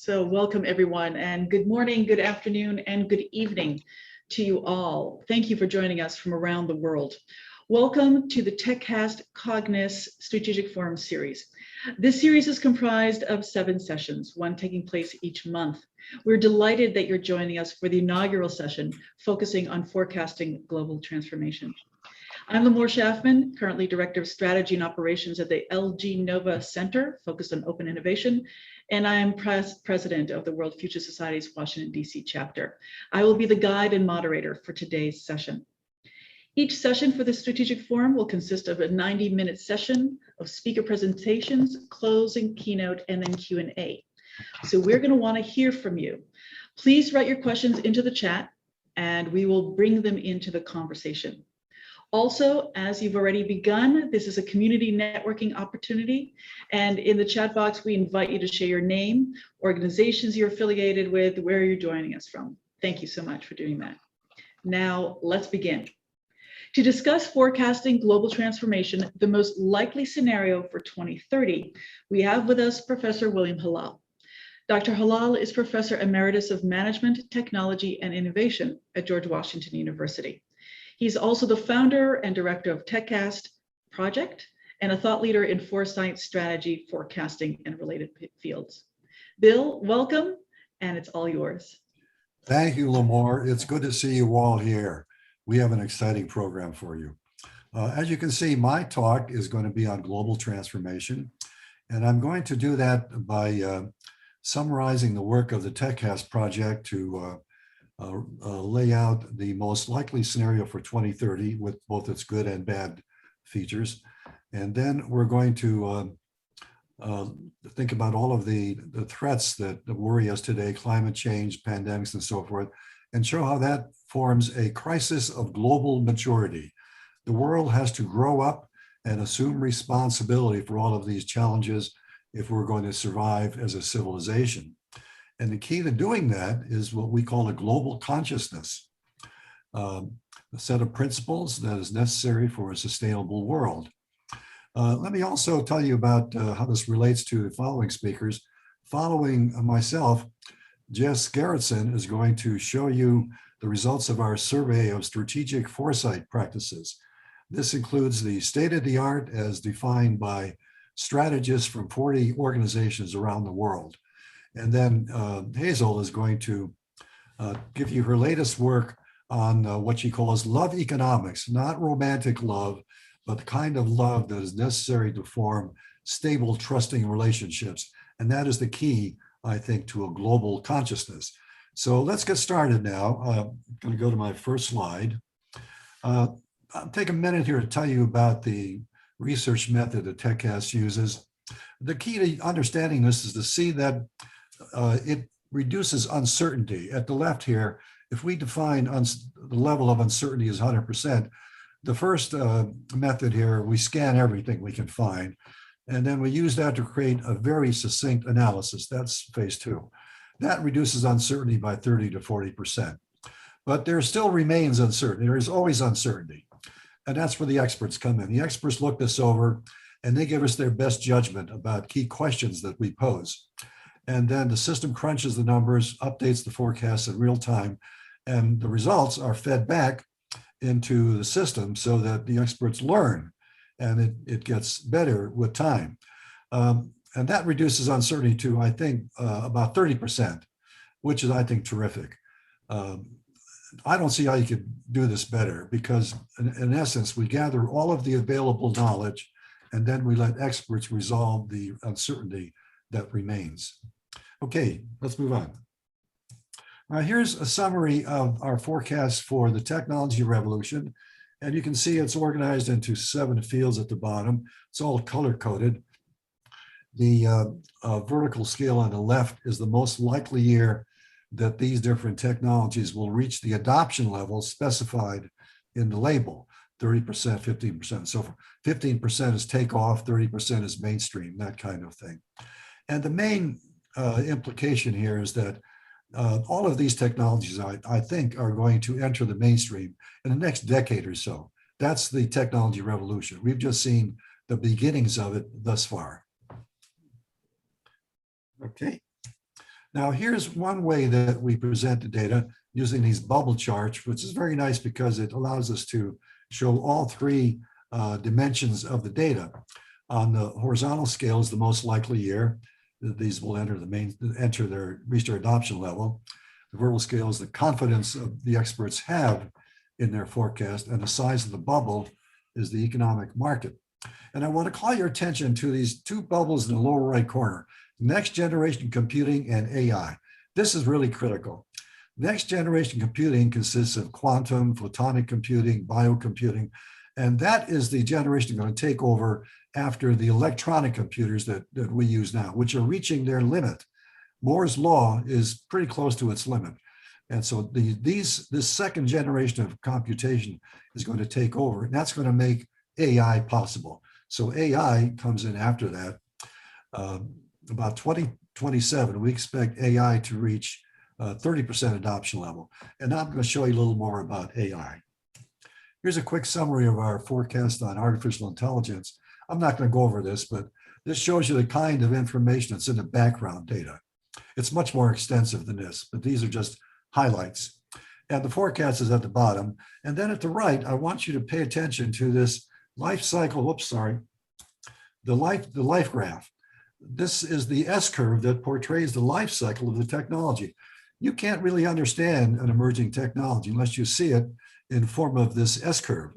So welcome everyone, and good morning, good afternoon, and good evening to you all. Thank you for joining us from around the world. Welcome to the TechCast Cognis Strategic Forum series. This series is comprised of 7 sessions, one taking place each month. We're delighted that you're joining us for the inaugural session focusing on forecasting global transformation. I'm Limor Schaffman, currently Director of Strategy and Operations at the LG Nova Center, focused on open innovation, and I am President of the World Future Society's Washington, D.C. chapter. I will be the guide and moderator for today's session. Each session for the Strategic Forum will consist of a 90-minute session of speaker presentations, closing, keynote, and then Q&A. So we're going to want to hear from you. Please write your questions into the chat, and we will bring them into the conversation. Also, as you've already begun, this is a community networking opportunity. And in the chat box, we invite you to share your name, organizations you're affiliated with, where you're joining us from. Thank you so much for doing that. Now, let's begin. To discuss forecasting global transformation, the most likely scenario for 2030, we have with us Professor William Halal. Dr. Halal is Professor Emeritus of Management, Technology, and Innovation at George Washington University. He's also the founder and director of TechCast project and a thought leader in foresight strategy, forecasting, and related fields. Bill, welcome, and it's all yours. Thank you, Limor. It's good to see you all here. We have an exciting program for you. As you can see, my talk is going to be on global transformation, and I'm going to do that by summarizing the work of the TechCast project to lay out the most likely scenario for 2030 with both its good and bad features. And then we're going to think about all of the threats that worry us today, climate change, pandemics, and so forth, and show how that forms a crisis of global maturity. The world has to grow up and assume responsibility for all of these challenges if we're going to survive as a civilization. And the key to doing that is what we call a global consciousness, a set of principles that is necessary for a sustainable world. Let me also tell you about how this relates to the following speakers. Following myself, Jess Garretson is going to show you the results of our survey of strategic foresight practices. This includes the state-of-the-art as defined by strategists from 40 organizations around the world. And then Hazel is going to give you her latest work on what she calls love economics, not romantic love, but the kind of love that is necessary to form stable, trusting relationships. And that is the key, I think, to a global consciousness. So let's get started now. I'm going to go to my first slide. I'll take a minute here to tell you about the research method that TechCast uses. The key to understanding this is to see that it reduces uncertainty. At the left here, if we define the level of uncertainty as 100%, the first method here, we scan everything we can find, and then we use that to create a very succinct analysis. That's phase 2. That reduces uncertainty by 30 to 40%. But there still remains uncertainty. There is always uncertainty. And that's where the experts come in. The experts look this over, and they give us their best judgment about key questions that we pose. And then the system crunches the numbers, updates the forecast in real time, and the results are fed back into the system so that the experts learn, and it gets better with time. And that reduces uncertainty to, I think, about 30%, which is, I think, terrific. I don't see how you could do this better because, in essence, we gather all of the available knowledge, and then we let experts resolve the uncertainty that remains. Okay, let's move on. Here's a summary of our forecast for the technology revolution. And you can see it's organized into 7 fields at the bottom. It's all color-coded. The vertical scale on the left is the most likely year that these different technologies will reach the adoption level specified in the label, 30%, 15%, and so forth. 15% is takeoff, 30% is mainstream, that kind of thing. And the main implication here is that all of these technologies, I think, are going to enter the mainstream in the next decade or so. That's the technology revolution. We've just seen the beginnings of it thus far. Okay. Now, here's one way that we present the data using these bubble charts, which is very nice because it allows us to show all three dimensions of the data. On the horizontal scale is the most likely year. These will reach their adoption level. The vertical scale is the confidence of the experts have in their forecast, and the size of the bubble is the economic market. And I want to call your attention to these two bubbles in the lower right corner, next generation computing and AI. This is really critical. Next generation computing consists of quantum, photonic computing, biocomputing, and that is the generation going to take over after the electronic computers that we use now, which are reaching their limit. Moore's law is pretty close to its limit. And so this second generation of computation is going to take over, and that's going to make AI possible. So AI comes in after that. About 2027, we expect AI to reach 30% adoption level. And now I'm going to show you a little more about AI. Here's a quick summary of our forecast on artificial intelligence. I'm not going to go over this, but this shows you the kind of information that's in the background data. It's much more extensive than this, but these are just highlights. And the forecast is at the bottom. And then at the right, I want you to pay attention to this life cycle, the life graph. This is the S-curve that portrays the life cycle of the technology. You can't really understand an emerging technology unless you see it in the form of this S-curve.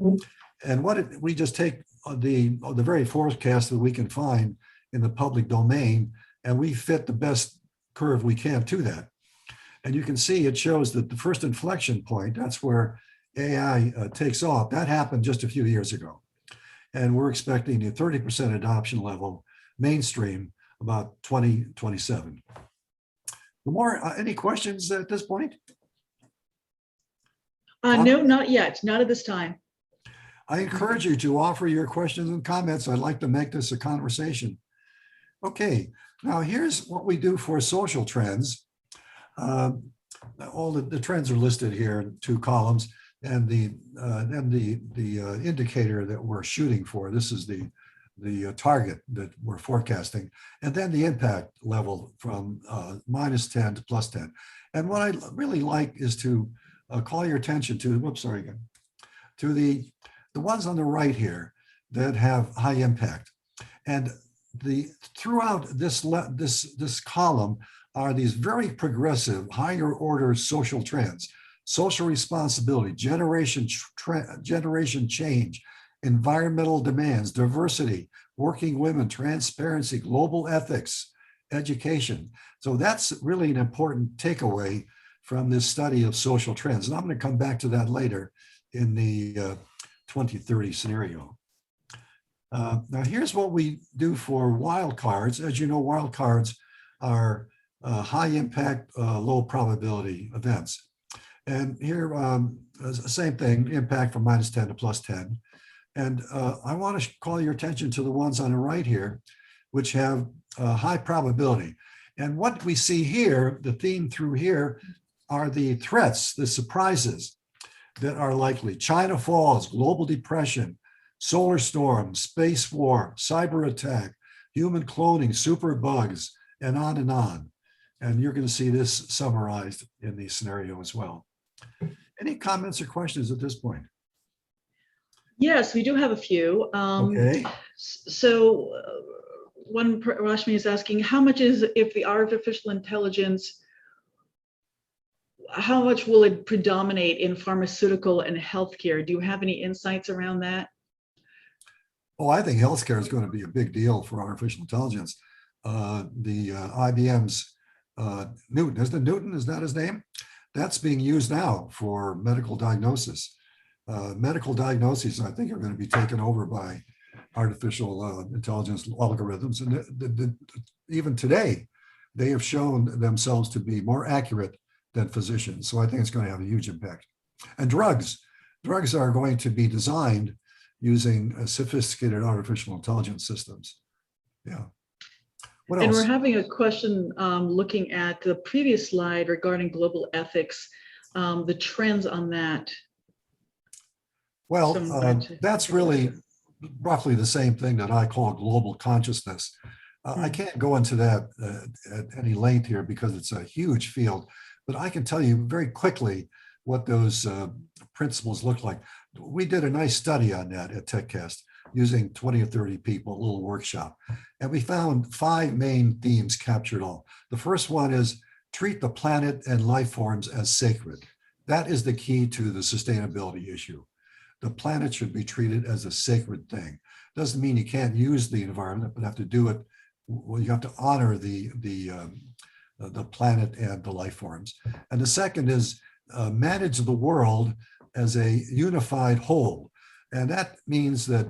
And we just take the very forecast that we can find in the public domain, and we fit the best curve we can to that. And you can see it shows that the first inflection point, that's where AI takes off. That happened just a few years ago. And we're expecting a 30% adoption level mainstream about 2027. Any questions at this point? No, not yet. Not at this time. I encourage you to offer your questions and comments. I'd like to make this a conversation. Okay, now here's what we do for social trends. All the trends are listed here in two columns, and the indicator that we're shooting for. This is the target that we're forecasting, and then the impact level from -10 to +10. And what I really like is to call your attention to, to the ones on the right here that have high impact. And throughout this column are these very progressive, higher order social trends: social responsibility, generation change, environmental demands, diversity, working women, transparency, global ethics, education. So that's really an important takeaway from this study of social trends. And I'm going to come back to that later in the 2030 scenario. Now here's what we do for wildcards. As you know, wildcards are high impact, low probability events. And here, same thing, impact from -10 to +10. And I want to call your attention to the ones on the right here, which have high probability. And what we see here, the theme through here, are the threats, the surprises that are likely. China falls, global depression, solar storm, space war, cyber attack, human cloning, super bugs, and on and on. And you're going to see this summarized in the scenario as well. Any comments or questions at this point? Yes, we do have a few. Okay. So one, Rashmi is asking, how much is, if the artificial intelligence, how much will it predominate in pharmaceutical and healthcare? Do you have any insights around that? Oh, I think healthcare is going to be a big deal for artificial intelligence. IBM's Newton, isn't it Newton? Is that his name? That's being used now for medical diagnosis. Medical diagnoses, I think, are going to be taken over by artificial intelligence algorithms. And even today, they have shown themselves to be more accurate than physicians. So I think it's going to have a huge impact. And drugs are going to be designed using sophisticated artificial intelligence systems. Yeah. What else? And we're having a question looking at the previous slide regarding global ethics, the trends on that. Well, that's really roughly the same thing that I call global consciousness. I can't go into that at any length here because it's a huge field, but I can tell you very quickly what those principles look like. We did a nice study on that at TechCast using 20 or 30 people, a little workshop, and we found 5 main themes captured all. The first one is treat the planet and life forms as sacred. That is the key to the sustainability issue. The planet should be treated as a sacred thing. Doesn't mean you can't use the environment, but have to do it. Well, you have to honor the planet and the life forms. And the second is manage the world as a unified whole. And that means that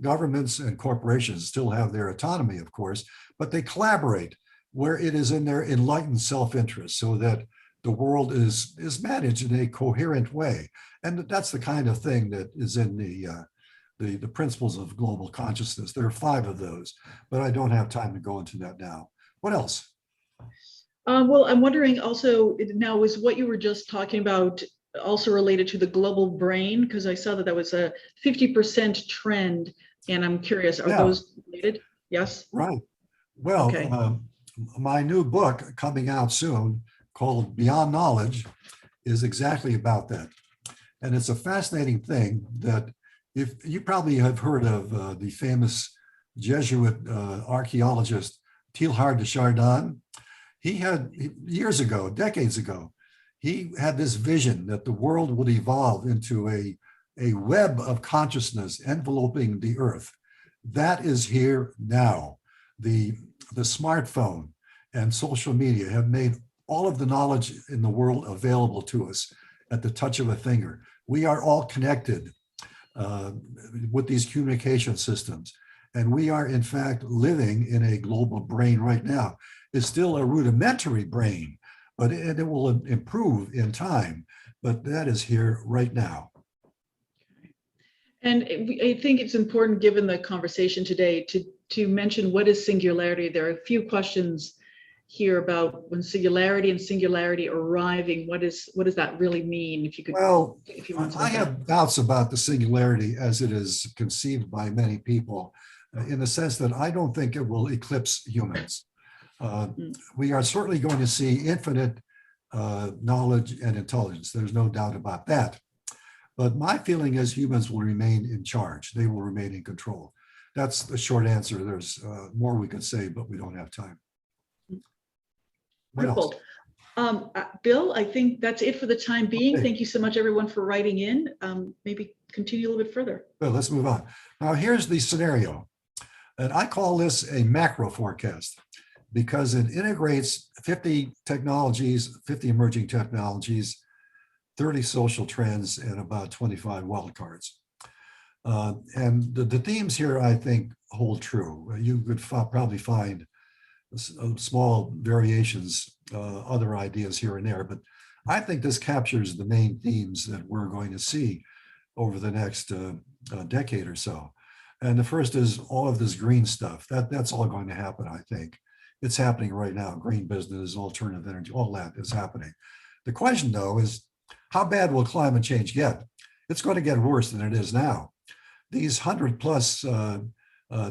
governments and corporations still have their autonomy, of course, but they collaborate where it is in their enlightened self-interest so that the world is managed in a coherent way. And that's the kind of thing that is in the principles of global consciousness. There are 5 of those, but I don't have time to go into that now. What else? Well, I'm wondering also now, is what you were just talking about also related to the global brain? Because I saw that that was a 50% trend, and I'm curious, are those related? Yes? Right. Well, okay. My new book coming out soon called Beyond Knowledge is exactly about that. And it's a fascinating thing that if you probably have heard of the famous Jesuit archaeologist Teilhard de Chardin. He had years ago, decades ago, he had this vision that the world would evolve into a web of consciousness enveloping the earth. That is here now. The smartphone and social media have made all of the knowledge in the world available to us at the touch of a finger. We are all connected with these communication systems. And we are, in fact, living in a global brain right now. It's still a rudimentary brain, but it will improve in time. But that is here right now. And I think it's important, given the conversation today, to mention what is singularity. There are a few questions here about when singularity and singularity arriving. What does that really mean? If you could, well, if you want to. I have doubts about the singularity as it is conceived by many people, in the sense that I don't think it will eclipse humans. We are certainly going to see infinite knowledge and intelligence. There's no doubt about that. But my feeling is humans will remain in charge. They will remain in control. That's the short answer. There's more we could say, but we don't have time. Wonderful. Bill, I think that's it for the time being. Okay. Thank you so much, everyone, for writing in. Maybe continue a little bit further. Well, let's move on. Now, here's the scenario. And I call this a macro forecast because it integrates 50 technologies, 50 emerging technologies, 30 social trends, and about 25 wildcards. And the themes here, I think, hold true. You could probably find small variations, other ideas here and there, but I think this captures the main themes that we're going to see over the next decade or so. And the first is all of this green stuff. That's all going to happen, I think. It's happening right now. Green business, alternative energy, all that is happening. The question, though, is how bad will climate change get? It's going to get worse than it is now. These 100+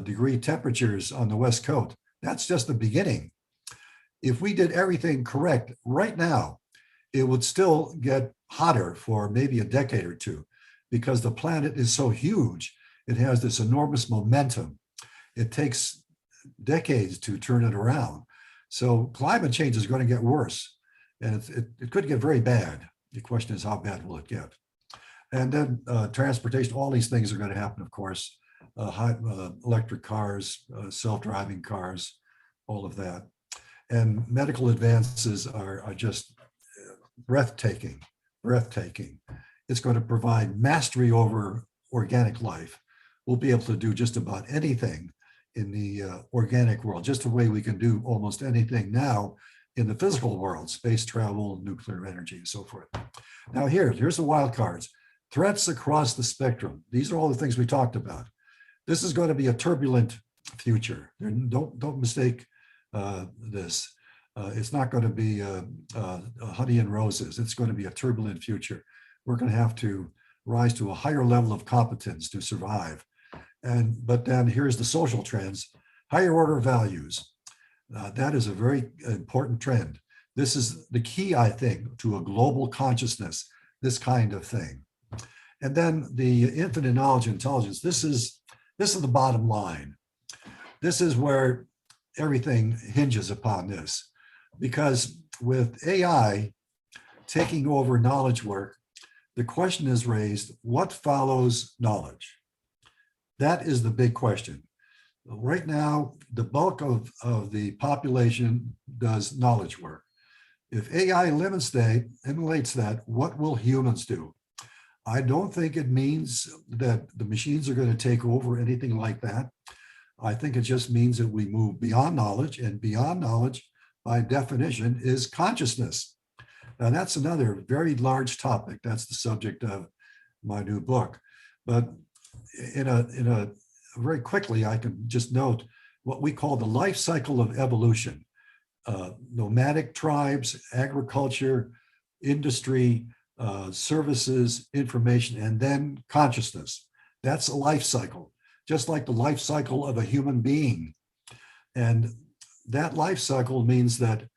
degree temperatures on the West Coast, that's just the beginning. If we did everything correct right now, it would still get hotter for maybe a decade or two because the planet is so huge. It has this enormous momentum. It takes decades to turn it around. So climate change is going to get worse, and it could get very bad. The question is, how bad will it get? And then transportation, all these things are going to happen, of course. Electric cars, self-driving cars, all of that. And medical advances are just breathtaking. It's going to provide mastery over organic life. We'll be able to do just about anything in the organic world, just the way we can do almost anything now in the physical world, space travel, nuclear energy, and so forth. Now here's the wild cards. Threats across the spectrum. These are all the things we talked about. This is going to be a turbulent future. Don't mistake this. It's not going to be honey and roses. It's going to be a turbulent future. We're going to have to rise to a higher level of competence to survive. But then here's the social trends. Higher order values. That is a very important trend. This is the key, I think, to a global consciousness, this kind of thing. And then the infinite knowledge and intelligence. This is the bottom line. This is where everything hinges upon this, because with AI taking over knowledge work, the question is raised, what follows knowledge? That is the big question. Right now, the bulk of the population does knowledge work. If AI eliminates that, what will humans do? I don't think it means that the machines are going to take over anything like that. I think it just means that we move beyond knowledge, and beyond knowledge, by definition, is consciousness. Now, that's another very large topic. That's the subject of my new book. But in a very quickly, I can just note what we call the life cycle of evolution. Nomadic tribes, agriculture, industry, services, information, and then consciousness. That's a life cycle, just like the life cycle of a human being. And that life cycle means that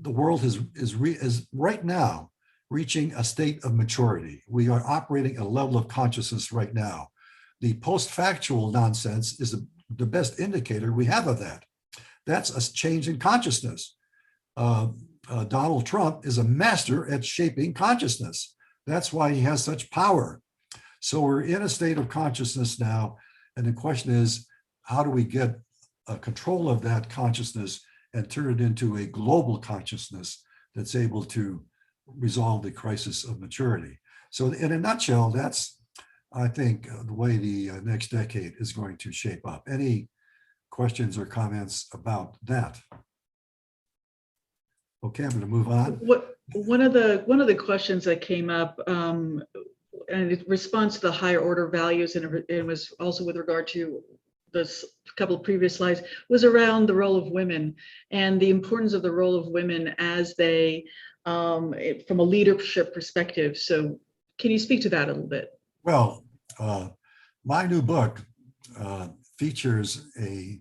the world is right now reaching a state of maturity. We are operating at a level of consciousness right now. The post-factual nonsense is the best indicator we have of that. That's a change in consciousness. Donald Trump is a master at shaping consciousness. That's why he has such power. So we're in a state of consciousness now. And the question is, how do we get control of that consciousness and turn it into a global consciousness that's able to resolve the crisis of maturity? So in a nutshell, that's, I think, the way the next decade is going to shape up. Any questions or comments about that? Okay, I'm going to move on. One of the questions that came up, and it responds to the higher order values, and it was also with regard to this couple of previous slides, was around the role of women and the importance of the role of women as they, from a leadership perspective. So can you speak to that a little bit? Well, my new book features a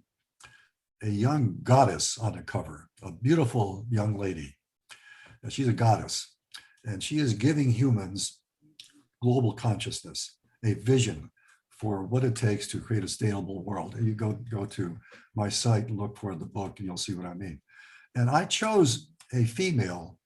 young goddess on the cover, a beautiful young lady. She's a goddess, and she is giving humans global consciousness, a vision for what it takes to create a sustainable world. And you go to my site and look for the book, and you'll see what I mean. And I chose a female,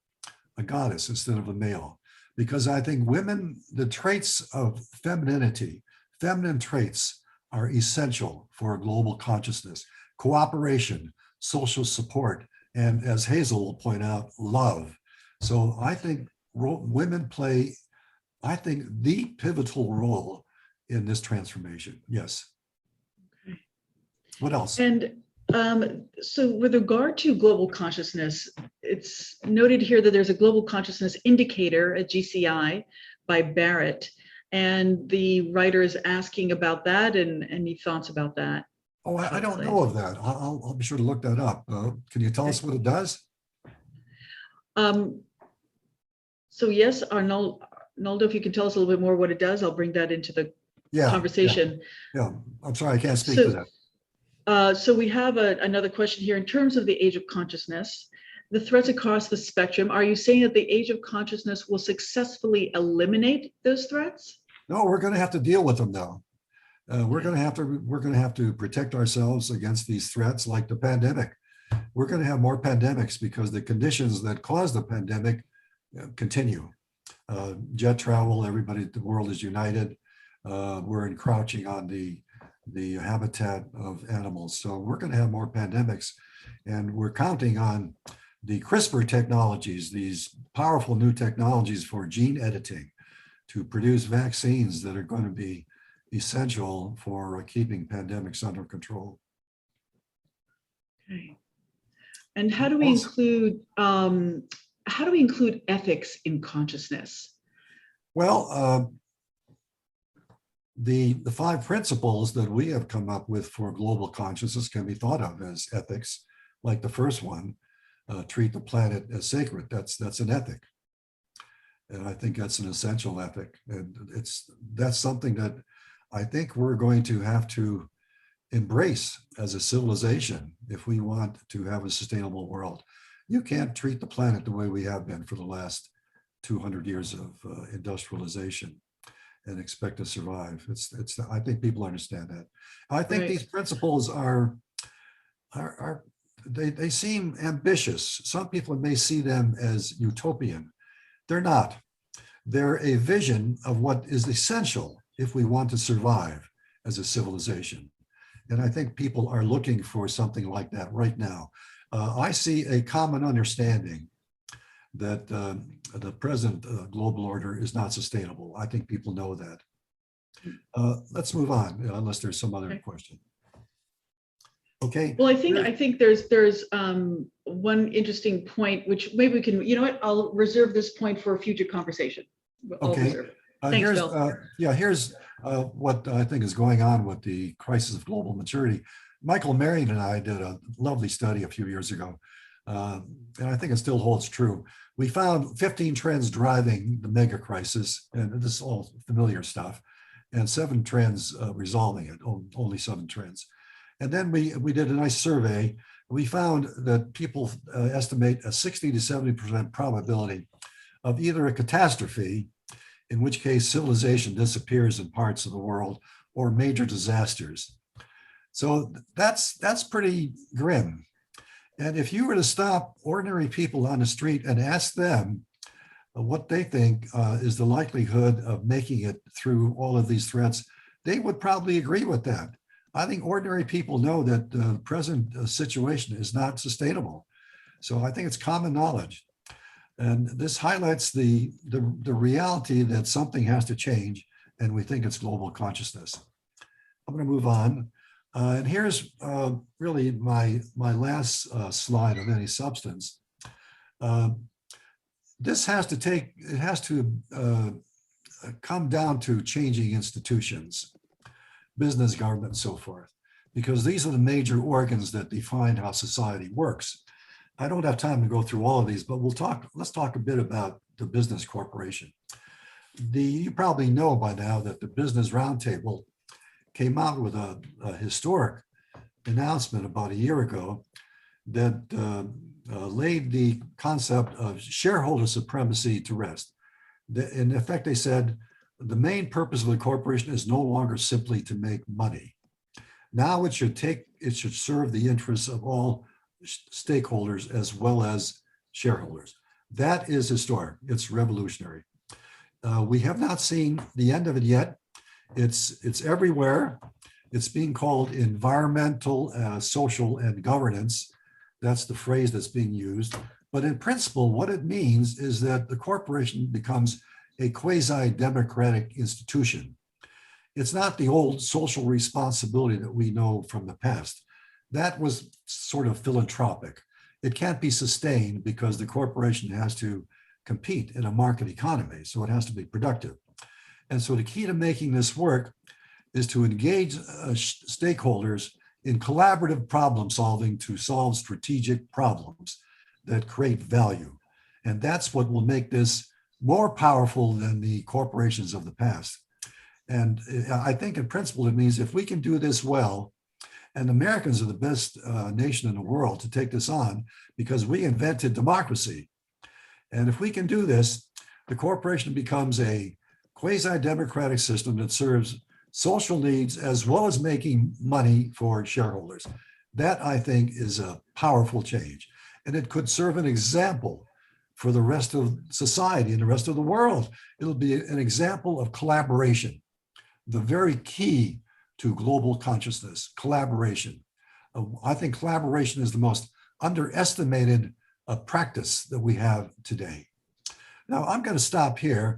a goddess, instead of a male, because I think women, the traits of femininity, feminine traits are essential for a global consciousness. Cooperation, social support, and as Hazel will point out, love. So I think women play, I think, the pivotal role in this transformation. Yes. Okay. What else? And so with regard to global consciousness, it's noted here that there's a global consciousness indicator at GCI by Barrett, and the writer is asking about that and any thoughts about that. Oh, I don't know of that. I'll be sure to look that up. Can you tell us what it does? So yes, Arnoldo, if you can tell us a little bit more what it does, I'll bring that into the conversation. Yeah, I'm sorry, I can't speak to that. So we have another question here. In terms of the age of consciousness, the threats across the spectrum, are you saying that the age of consciousness will successfully eliminate those threats? No, we're going to have to deal with them though. We're going to have to protect ourselves against these threats, like the pandemic. We're going to have more pandemics because the conditions that caused the pandemic continue. Jet travel, everybody, the world is united. We're encroaching on the habitat of animals. So we're going to have more pandemics, and we're counting on the CRISPR technologies, these powerful new technologies for gene editing to produce vaccines that are going to be essential for keeping pandemics under control. Okay. And how do we include ethics in consciousness? Well, the 5 principles that we have come up with for global consciousness can be thought of as ethics. Like the first one, treat the planet as sacred. That's an ethic, and I think that's an essential ethic. And that's something that I think we're going to have to embrace as a civilization if we want to have a sustainable world. You can't treat the planet the way we have been for the last 200 years of industrialization and expect to survive. I think people understand that. I think Right. these principles they seem ambitious. Some people may see them as utopian. They're not. They're a vision of what is essential if we want to survive as a civilization. And I think people are looking for something like that right now. I see a common understanding that the present global order is not sustainable. I think people know that. Let's move on, unless there's some other question. Okay. Well, I think there's one interesting point, which maybe we can, you know what, I'll reserve this point for a future conversation. Okay. Thanks, Bill. Here's what I think is going on with the crisis of global maturity. Michael Marion and I did a lovely study a few years ago, and I think it still holds true. We found 15 trends driving the mega crisis, and this is all familiar stuff, and 7 trends resolving it, only 7 trends. And then we did a nice survey. We found that people estimate a 60 to 70% probability of either a catastrophe, in which case civilization disappears in parts of the world, or major disasters. So that's pretty grim. And if you were to stop ordinary people on the street and ask them what they think is the likelihood of making it through all of these threats, they would probably agree with that. I think ordinary people know that the present situation is not sustainable. So I think it's common knowledge. And this highlights the reality that something has to change, and we think it's global consciousness. I'm going to move on. And here's really my last slide of any substance. This has to come down to changing institutions, business, government, and so forth, because these are the major organs that define how society works. I don't have time to go through all of these, but let's talk a bit about the business corporation. You probably know by now that the Business Roundtable came out with a historic announcement about a year ago that laid the concept of shareholder supremacy to rest. In effect, they said the main purpose of the corporation is no longer simply to make money. Now it should serve the interests of all stakeholders as well as shareholders. That is historic. It's revolutionary. We have not seen the end of it yet. It's everywhere. It's being called environmental, social, and governance. That's the phrase that's being used. But in principle, what it means is that the corporation becomes a quasi-democratic institution. It's not the old social responsibility that we know from the past. That was sort of philanthropic. It can't be sustained because the corporation has to compete in a market economy, so it has to be productive. And so the key to making this work is to engage stakeholders in collaborative problem solving to solve strategic problems that create value. And that's what will make this more powerful than the corporations of the past. And I think in principle, it means if we can do this well, and Americans are the best nation in the world to take this on because we invented democracy. And if we can do this, the corporation becomes a quasi-democratic system that serves social needs as well as making money for shareholders. That, I think, is a powerful change. And it could serve an example for the rest of society and the rest of the world. It'll be an example of collaboration, the very key to global consciousness, collaboration. I think collaboration is the most underestimated practice that we have today. Now, I'm going to stop here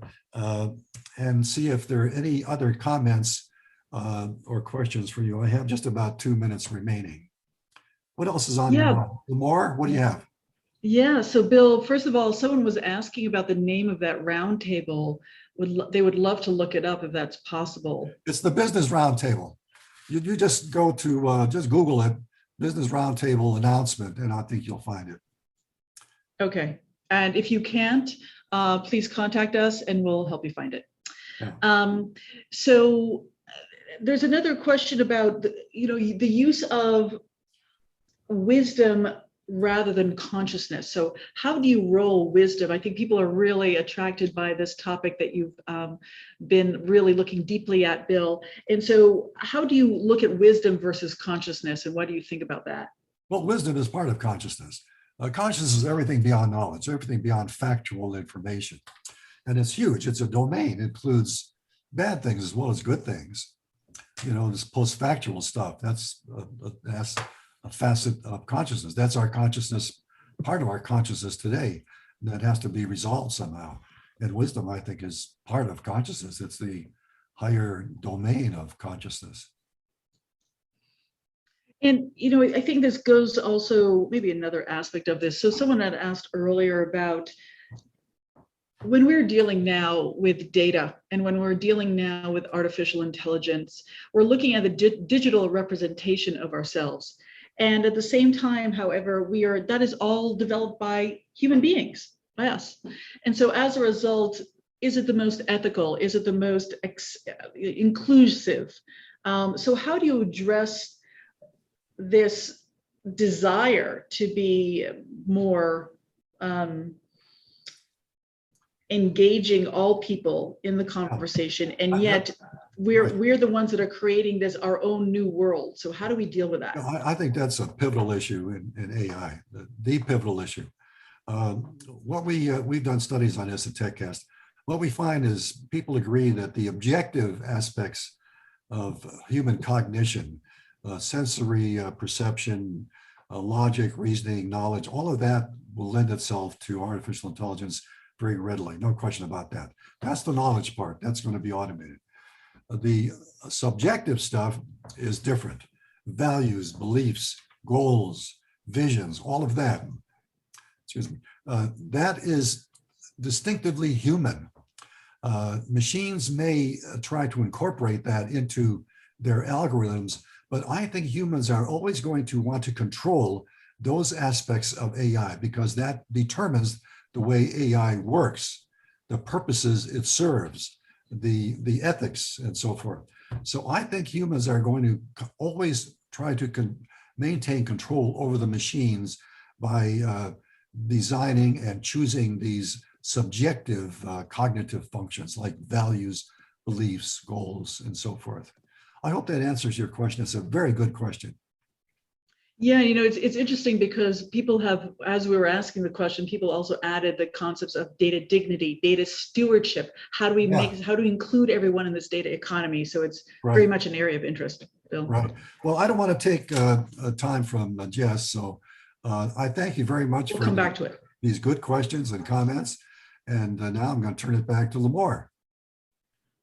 and see if there are any other comments or questions for you. I have just about 2 minutes remaining. What else is on your mind? More? What do you have? Yeah, so Bill, first of all, someone was asking about the name of that roundtable. They would love to look it up if that's possible. It's the Business Roundtable. You just go to, just Google it, Business Roundtable announcement, and I think you'll find it. Okay, and if you can't, please contact us and we'll help you find it. Yeah. So there's another question about the use of wisdom rather than consciousness. So how do you roll wisdom? I think people are really attracted by this topic that you've been really looking deeply at, Bill. And so how do you look at wisdom versus consciousness, and what do you think about that? Well, wisdom is part of consciousness. Consciousness is everything beyond knowledge, everything beyond factual information. And it's huge. It's a domain. It includes bad things as well as good things. This post-factual stuff, that's a facet of consciousness. That's our consciousness, part of our consciousness today that has to be resolved somehow. And wisdom, I think, is part of consciousness. It's the higher domain of consciousness. And, I think this goes also, maybe another aspect of this. So someone had asked earlier about when we're dealing now with data and when we're dealing now with artificial intelligence, we're looking at the digital representation of ourselves. And at the same time, however, that is all developed by human beings, by us. And so as a result, is it the most ethical? Is it the most inclusive? So how do you address this desire to be more engaging all people in the conversation, and yet we're the ones that are creating our own new world? So how do we deal with that? I think that's a pivotal issue in AI, the pivotal issue. We've done studies on this at TechCast. What we find is people agree that the objective aspects of human cognition, sensory perception, logic, reasoning, knowledge, all of that will lend itself to artificial intelligence very readily. No question about that. That's the knowledge part. That's going to be automated. The subjective stuff is different. Values, beliefs, goals, visions, all of that. Excuse me. That is distinctively human. Machines may try to incorporate that into their algorithms, but I think humans are always going to want to control those aspects of AI because that determines the way AI works, the purposes it serves, the ethics, and so forth. So I think humans are going to always try to maintain control over the machines by designing and choosing these subjective cognitive functions like values, beliefs, goals, and so forth. I hope that answers your question. It's a very good question. Yeah, it's interesting because people have, as we were asking the question, people also added the concepts of data dignity, data stewardship. How do we include everyone in this data economy? So it's very much an area of interest, Bill. Right. Well, I don't want to take time from Jess, so I thank you very much for come back to it. These good questions and comments. And now I'm going to turn it back to Lamar.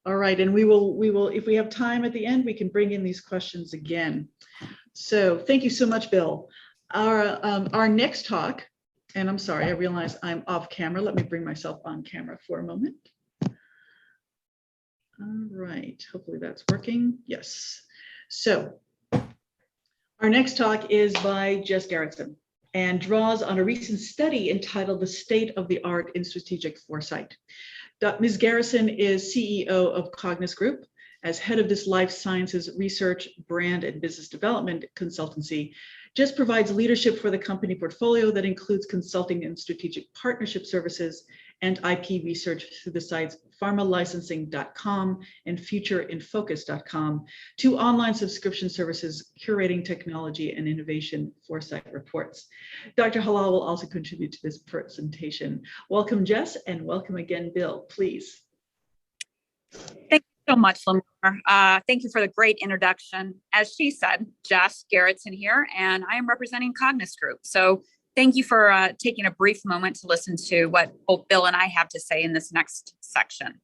All right, and we will, if we have time at the end, we can bring in these questions again. So thank you so much, Bill. Our next talk, and I'm sorry, I realize I'm off camera. Let me bring myself on camera for a moment. All right, hopefully that's working. Yes. So our next talk is by Jess Garretson and draws on a recent study entitled The State of the Art in Strategic Foresight. Ms. Garretson is CEO of Cognis Group. As head of this life sciences research, brand, and business development consultancy, Jess provides leadership for the company portfolio that includes consulting and strategic partnership services and IP research through the sites pharmalicensing.com and futureinfocus.com, two online subscription services curating technology and innovation foresight reports. Dr. Halal will also contribute to this presentation. Welcome, Jess, and welcome again, Bill, please. Thank you so much, Lamar. Thank you for the great introduction. As she said, Jess Garretson here, and I am representing Cognis Group. So thank you for taking a brief moment to listen to what both Bill and I have to say in this next section.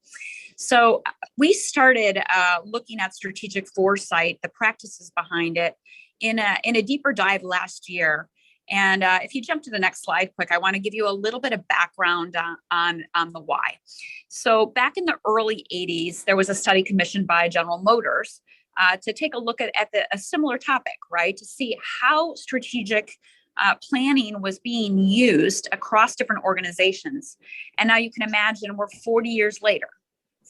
So we started looking at strategic foresight, the practices behind it, in a deeper dive last year. And if you jump to the next slide quick, I want to give you a little bit of background on the why. So back in the early 80s, there was a study commissioned by General Motors to take a look at a similar topic, right? To see how strategic planning was being used across different organizations. And now you can imagine we're 40 years later.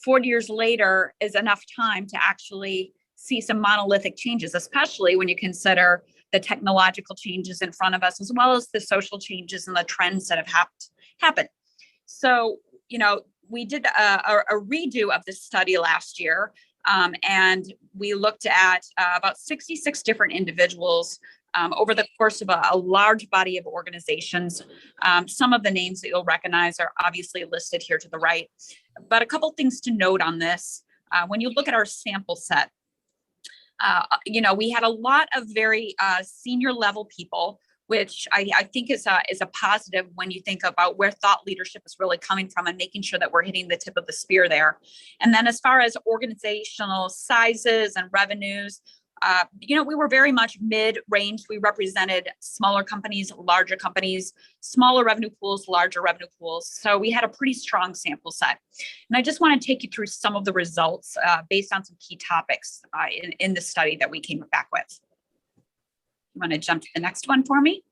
40 years later is enough time to actually see some monolithic changes, especially when you consider the technological changes in front of us, as well as the social changes and the trends that have happened. So, we did a redo of this study last year, and we looked at about 66 different individuals over the course of a large body of organizations. Some of the names that you'll recognize are obviously listed here to the right. But a couple things to note on this. When you look at our sample set, we had a lot of very senior level people, which I think is a positive when you think about where thought leadership is really coming from and making sure that we're hitting the tip of the spear there. And then as far as organizational sizes and revenues, we were very much mid-range. We represented smaller companies, larger companies, smaller revenue pools, larger revenue pools. So we had a pretty strong sample set. And I just want to take you through some of the results based on some key topics in the study that we came back with. You want to jump to the next one for me?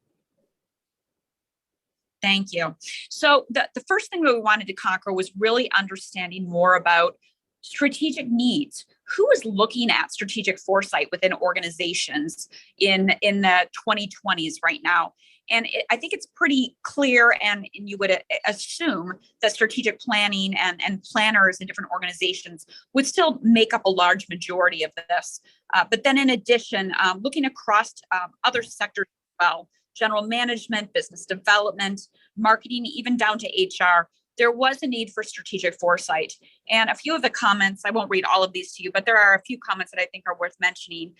Thank you. So the first thing that we wanted to conquer was really understanding more about strategic needs. Who is looking at strategic foresight within organizations in the 2020s right now? And I think it's pretty clear, and you would assume that strategic planning and planners in different organizations would still make up a large majority of this. But then in addition, looking across other sectors as well, general management, business development, marketing, even down to HR, there was a need for strategic foresight. And a few of the comments, I won't read all of these to you, but there are a few comments that I think are worth mentioning.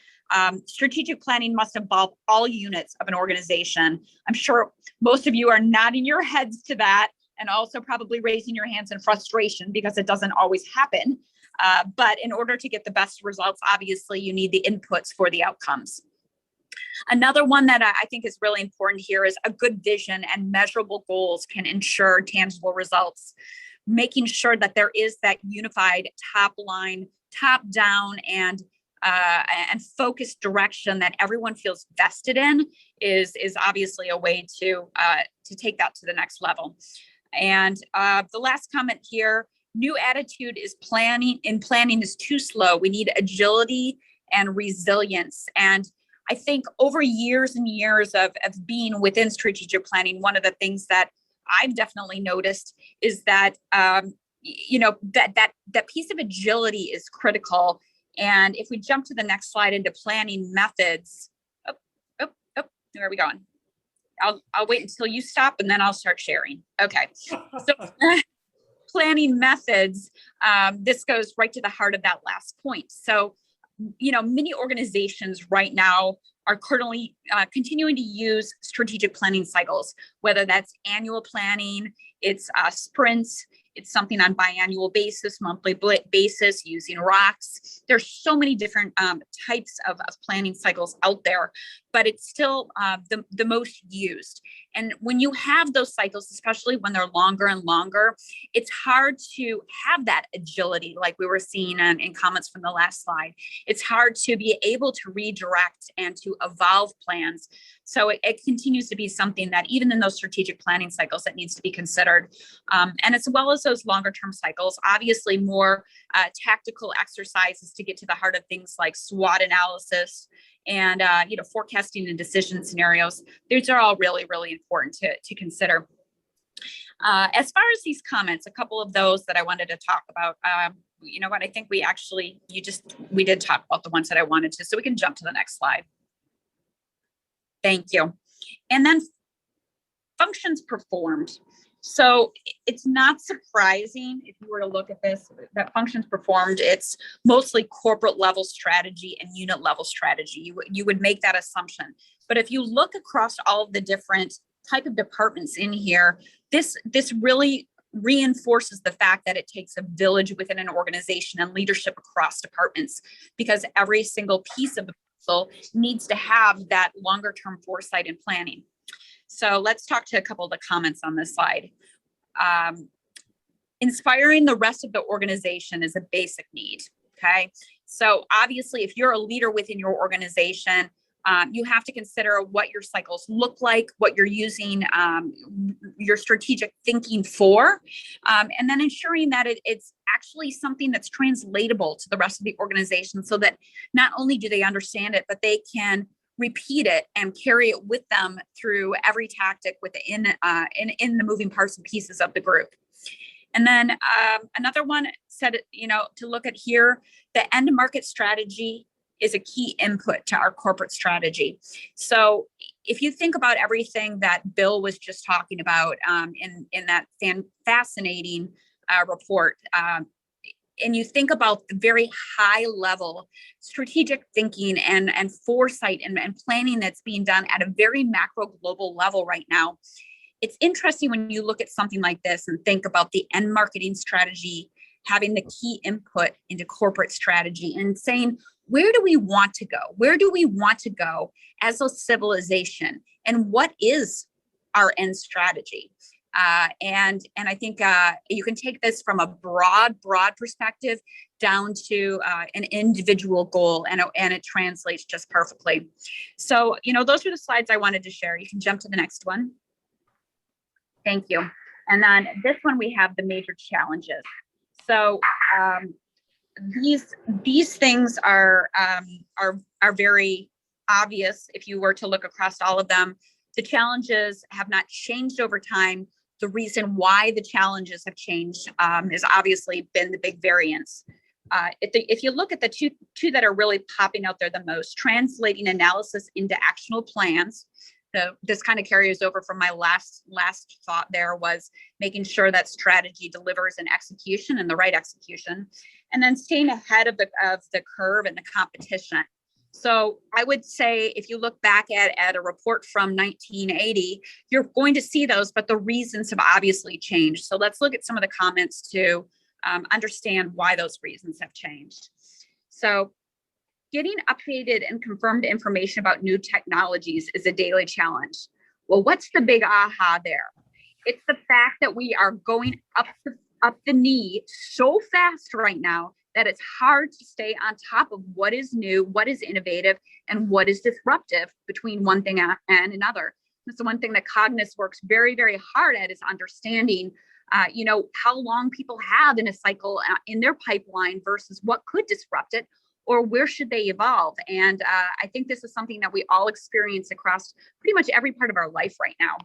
Strategic planning must involve all units of an organization. I'm sure most of you are nodding your heads to that and also probably raising your hands in frustration because it doesn't always happen. But in order to get the best results, obviously, you need the inputs for the outcomes. Another one that I think is really important here is a good vision and measurable goals can ensure tangible results, making sure that there is that unified top line, top down, and focused direction that everyone feels vested in is obviously a way to take that to the next level. And the last comment here, new attitude is planning is too slow. We need agility and resilience. And I think over years and years of being within strategic planning, one of the things that I've definitely noticed is that, that piece of agility is critical. And if we jump to the next slide into planning methods, where are we going? I'll wait until you stop and then I'll start sharing. Okay. So planning methods, this goes right to the heart of that last point. So, many organizations right now are currently continuing to use strategic planning cycles, whether that's annual planning, it's sprints, it's something on biannual basis, monthly basis, using rocks. There's so many different types of planning cycles out there, but it's still the most used. And when you have those cycles, especially when they're longer and longer, it's hard to have that agility like we were seeing in comments from the last slide. It's hard to be able to redirect and to evolve plans. So it continues to be something that even in those strategic planning cycles that needs to be considered. And as well as those longer term cycles, obviously more tactical exercises to get to the heart of things like SWOT analysis and forecasting and decision scenarios. These are all really, really important to consider. As far as these comments, a couple of those that I wanted to talk about, you know what, I think we did talk about the ones that I wanted to, so we can jump to the next slide. Thank you. And then functions performed. So it's not surprising if you were to look at this, that functions performed, it's mostly corporate level strategy and unit level strategy. You would make that assumption. But if you look across all of the different type of departments in here, this really reinforces the fact that it takes a village within an organization and leadership across departments, because every single piece of the puzzle needs to have that longer term foresight and planning. So let's talk to a couple of the comments on this slide. Inspiring the rest of the organization is a basic need, okay? So obviously, if you're a leader within your organization, You have to consider what your cycles look like, what you're using your strategic thinking for, and then ensuring that it's actually something that's translatable to the rest of the organization, so that not only do they understand it, but they can repeat it and carry it with them through every tactic within in the moving parts and pieces of the group. And then another one said, to look at here, the end market strategy is a key input to our corporate strategy. So if you think about everything that Bill was just talking about in that fascinating report, and you think about the very high level strategic thinking and foresight and planning that's being done at a very macro global level right now, it's interesting when you look at something like this and think about the end marketing strategy having the key input into corporate strategy and saying, where do we want to go? Where do we want to go as a civilization? And what is our end strategy? And I think you can take this from a broad perspective down to an individual goal, and it translates just perfectly. So, those are the slides I wanted to share. You can jump to the next one. Thank you. And then this one, we have the major challenges. So these things are very obvious if you were to look across all of them. The challenges have not changed over time. The reason why the challenges have changed has obviously been the big variance. If you look at the two that are really popping out there the most, translating analysis into actionable plans. So this kind of carries over from my last thought there, was making sure that strategy delivers an execution and the right execution, and then staying ahead of the curve and the competition. So I would say if you look back at a report from 1980, you're going to see those, but the reasons have obviously changed. So let's look at some of the comments to understand why those reasons have changed. So getting updated and confirmed information about new technologies is a daily challenge. Well, what's the big aha there? It's the fact that we are going up the knee so fast right now that it's hard to stay on top of what is new, what is innovative, and what is disruptive between one thing and another. That's the one thing that Cognis works very, very hard at, is understanding how long people have in a cycle in their pipeline versus what could disrupt it, or where should they evolve. And I think this is something that we all experience across pretty much every part of our life right now.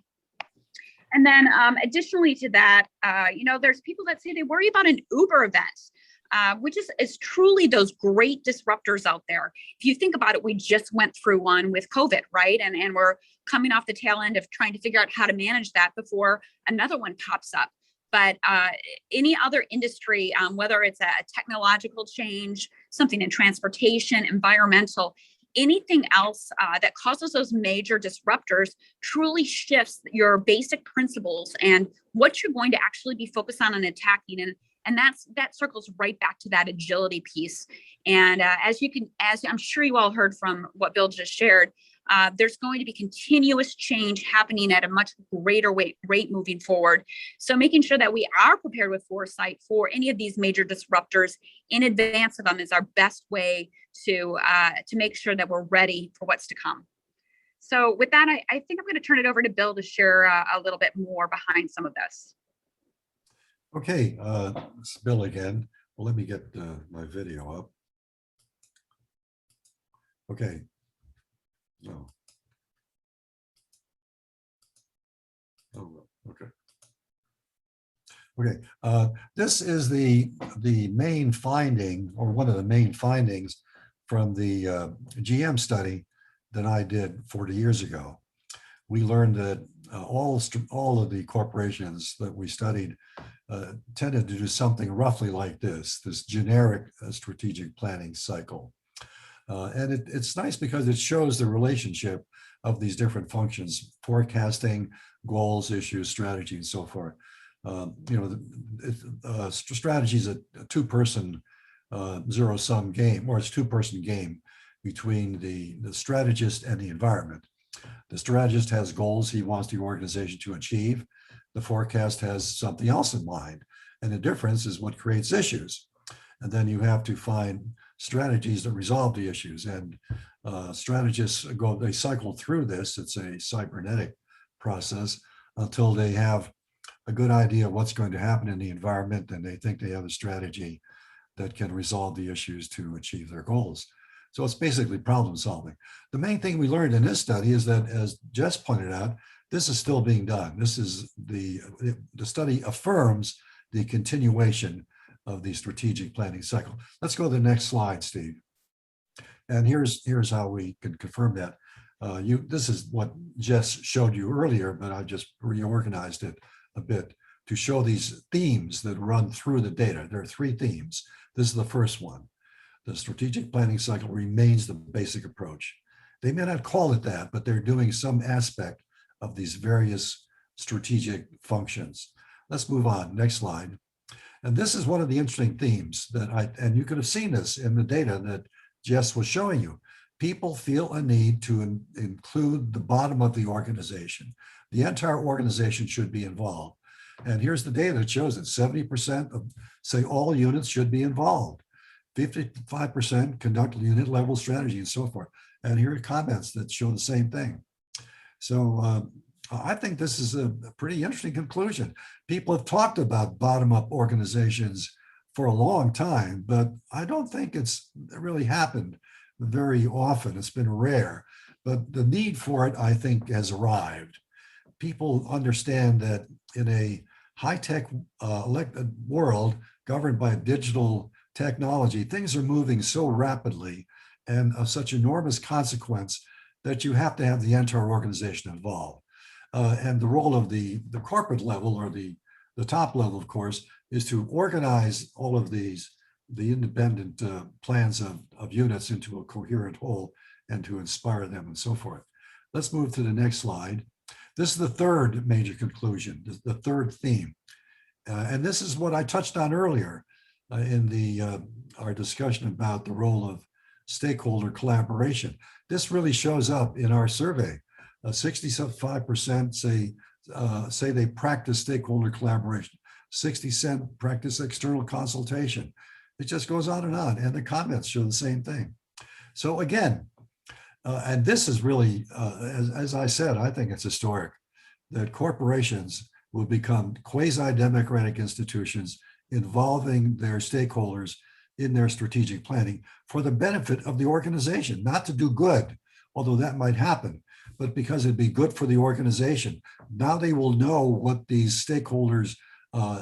And then additionally to that, there's people that say they worry about an Uber event, which is truly those great disruptors out there. If you think about it, we just went through one with COVID, right? And we're coming off the tail end of trying to figure out how to manage that before another one pops up. But any other industry, whether it's a technological change, something in transportation, environmental, anything else that causes those major disruptors, truly shifts your basic principles and what you're going to actually be focused on and attacking. And that circles right back to that agility piece. And as I'm sure you all heard from what Bill just shared, there's going to be continuous change happening at a much greater rate moving forward. So making sure that we are prepared with foresight for any of these major disruptors in advance of them is our best way to make sure that we're ready for what's to come. So with that, I think I'm going to turn it over to Bill to share a little bit more behind some of this. Okay, it's Bill again. Well, let me get my video up. Okay. No. Oh, okay. Okay. This is the main finding, or one of the main findings from the GM study that I did 40 years ago. We learned that all of the corporations that we studied tended to do something roughly like this generic strategic planning cycle. And it's nice because it shows the relationship of these different functions: forecasting, goals, issues, strategy, and so forth. Strategy is a two-person zero-sum game, or it's a two-person game between the strategist and the environment. The strategist has goals he wants the organization to achieve. The forecast has something else in mind. And the difference is what creates issues. And then you have to find strategies that resolve the issues. And strategists they cycle through this. It's a cybernetic process until they have a good idea of what's going to happen in the environment, and they think they have a strategy that can resolve the issues to achieve their goals. So it's basically problem solving. The main thing we learned in this study is that, as Jess pointed out, this is still being done. This is the study affirms the continuation of the strategic planning cycle. Let's go to the next slide, Steve. And here's how we can confirm that. This is what Jess showed you earlier, but I just reorganized it a bit to show these themes that run through the data. There are 3 themes. This is the first one. The strategic planning cycle remains the basic approach. They may not call it that, but they're doing some aspect of these various strategic functions. Let's move on. Next slide. And this is one of the interesting themes and you could have seen this in the data that Jess was showing you. People feel a need to include the bottom of the organization. The entire organization should be involved. And here's the data that shows that 70% of, say, all units should be involved. 55% conduct unit level strategy and so forth. And here are comments that show the same thing. So I think this is a pretty interesting conclusion. People have talked about bottom-up organizations for a long time, but I don't think it's really happened very often. It's been rare, but the need for it, I think, has arrived. People understand that in a high-tech world governed by digital technology, things are moving so rapidly and of such enormous consequence that you have to have the entire organization involved. And the role of the corporate level, or the top level, of course, is to organize all of the independent plans of units into a coherent whole and to inspire them and so forth. Let's move to the next slide. This is the third major conclusion, the third theme. And this is what I touched on earlier in our discussion about the role of stakeholder collaboration. This really shows up in our survey. 65% say they practice stakeholder collaboration. 60% practice external consultation. It just goes on, and the comments show the same thing. So again, and this is really, as I said, I think it's historic that corporations will become quasi-democratic institutions involving their stakeholders in their strategic planning for the benefit of the organization, not to do good, although that might happen, but because it'd be good for the organization. Now they will know what these stakeholders,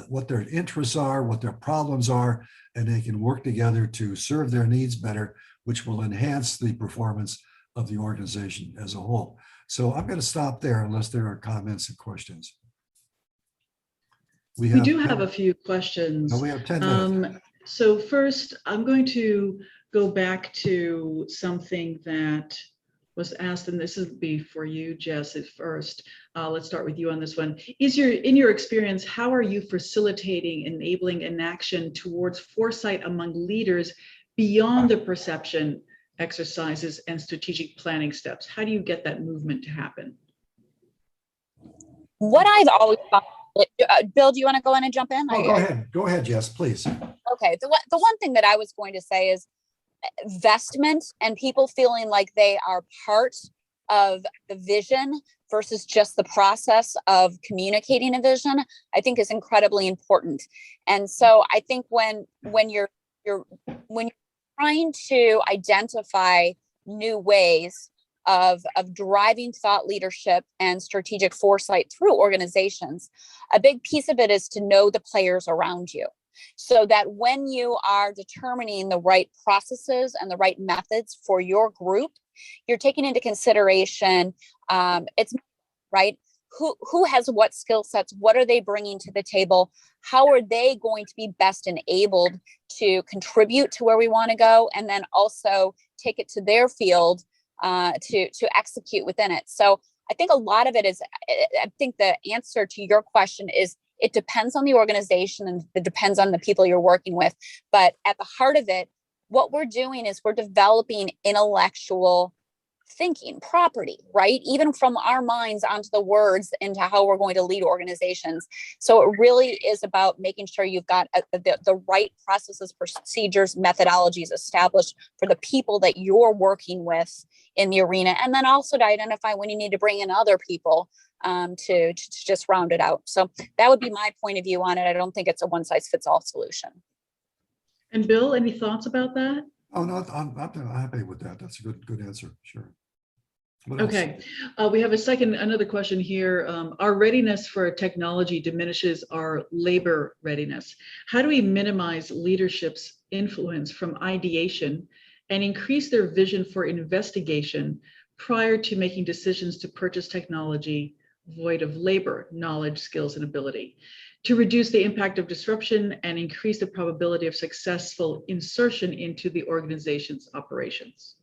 what their interests are, what their problems are, and they can work together to serve their needs better, which will enhance the performance of the organization as a whole. So I'm going to stop there unless there are comments and questions. We do have a few questions. No, we have 10 minutes. So first, I'm going to go back to something that was asked, and this would be for you, Jess, at first. Let's start with you on this one. In your experience, how are you facilitating, enabling an action towards foresight among leaders beyond the perception exercises and strategic planning steps? How do you get that movement to happen? What I've always found, Bill, do you want to go in and jump in? Oh, go ahead, Jess, please. Okay, the one thing that I was going to say is investment and people feeling like they are part of the vision versus just the process of communicating a vision, I think is incredibly important. And so I think when you're trying to identify new ways of driving thought leadership and strategic foresight through organizations, a big piece of it is to know the players around you, so that when you are determining the right processes and the right methods for your group, you're taking into consideration it's right. Who has what skill sets? What are they bringing to the table? How are they going to be best enabled to contribute to where we want to go, and then also take it to their field to execute within it? So I think a lot of it is, I think the answer to your question is, it depends on the organization and it depends on the people you're working with. But at the heart of it, what we're doing is we're developing intellectual thinking, property, right? Even from our minds onto the words into how we're going to lead organizations. So it really is about making sure you've got the right processes, procedures, methodologies established for the people that you're working with in the arena. And then also to identify when you need to bring in other people to just round it out. So that would be my point of view on it. I don't think it's a one size fits all solution. And Bill, any thoughts about that? Oh, no, I'm happy with that. That's a good answer. Sure. What else? Okay, we have another question here. Our readiness for technology diminishes our labor readiness. How do we minimize leadership's influence from ideation and increase their vision for investigation prior to making decisions to purchase technology void of labor, knowledge, skills, and ability, to reduce the impact of disruption and increase the probability of successful insertion into the organization's operations?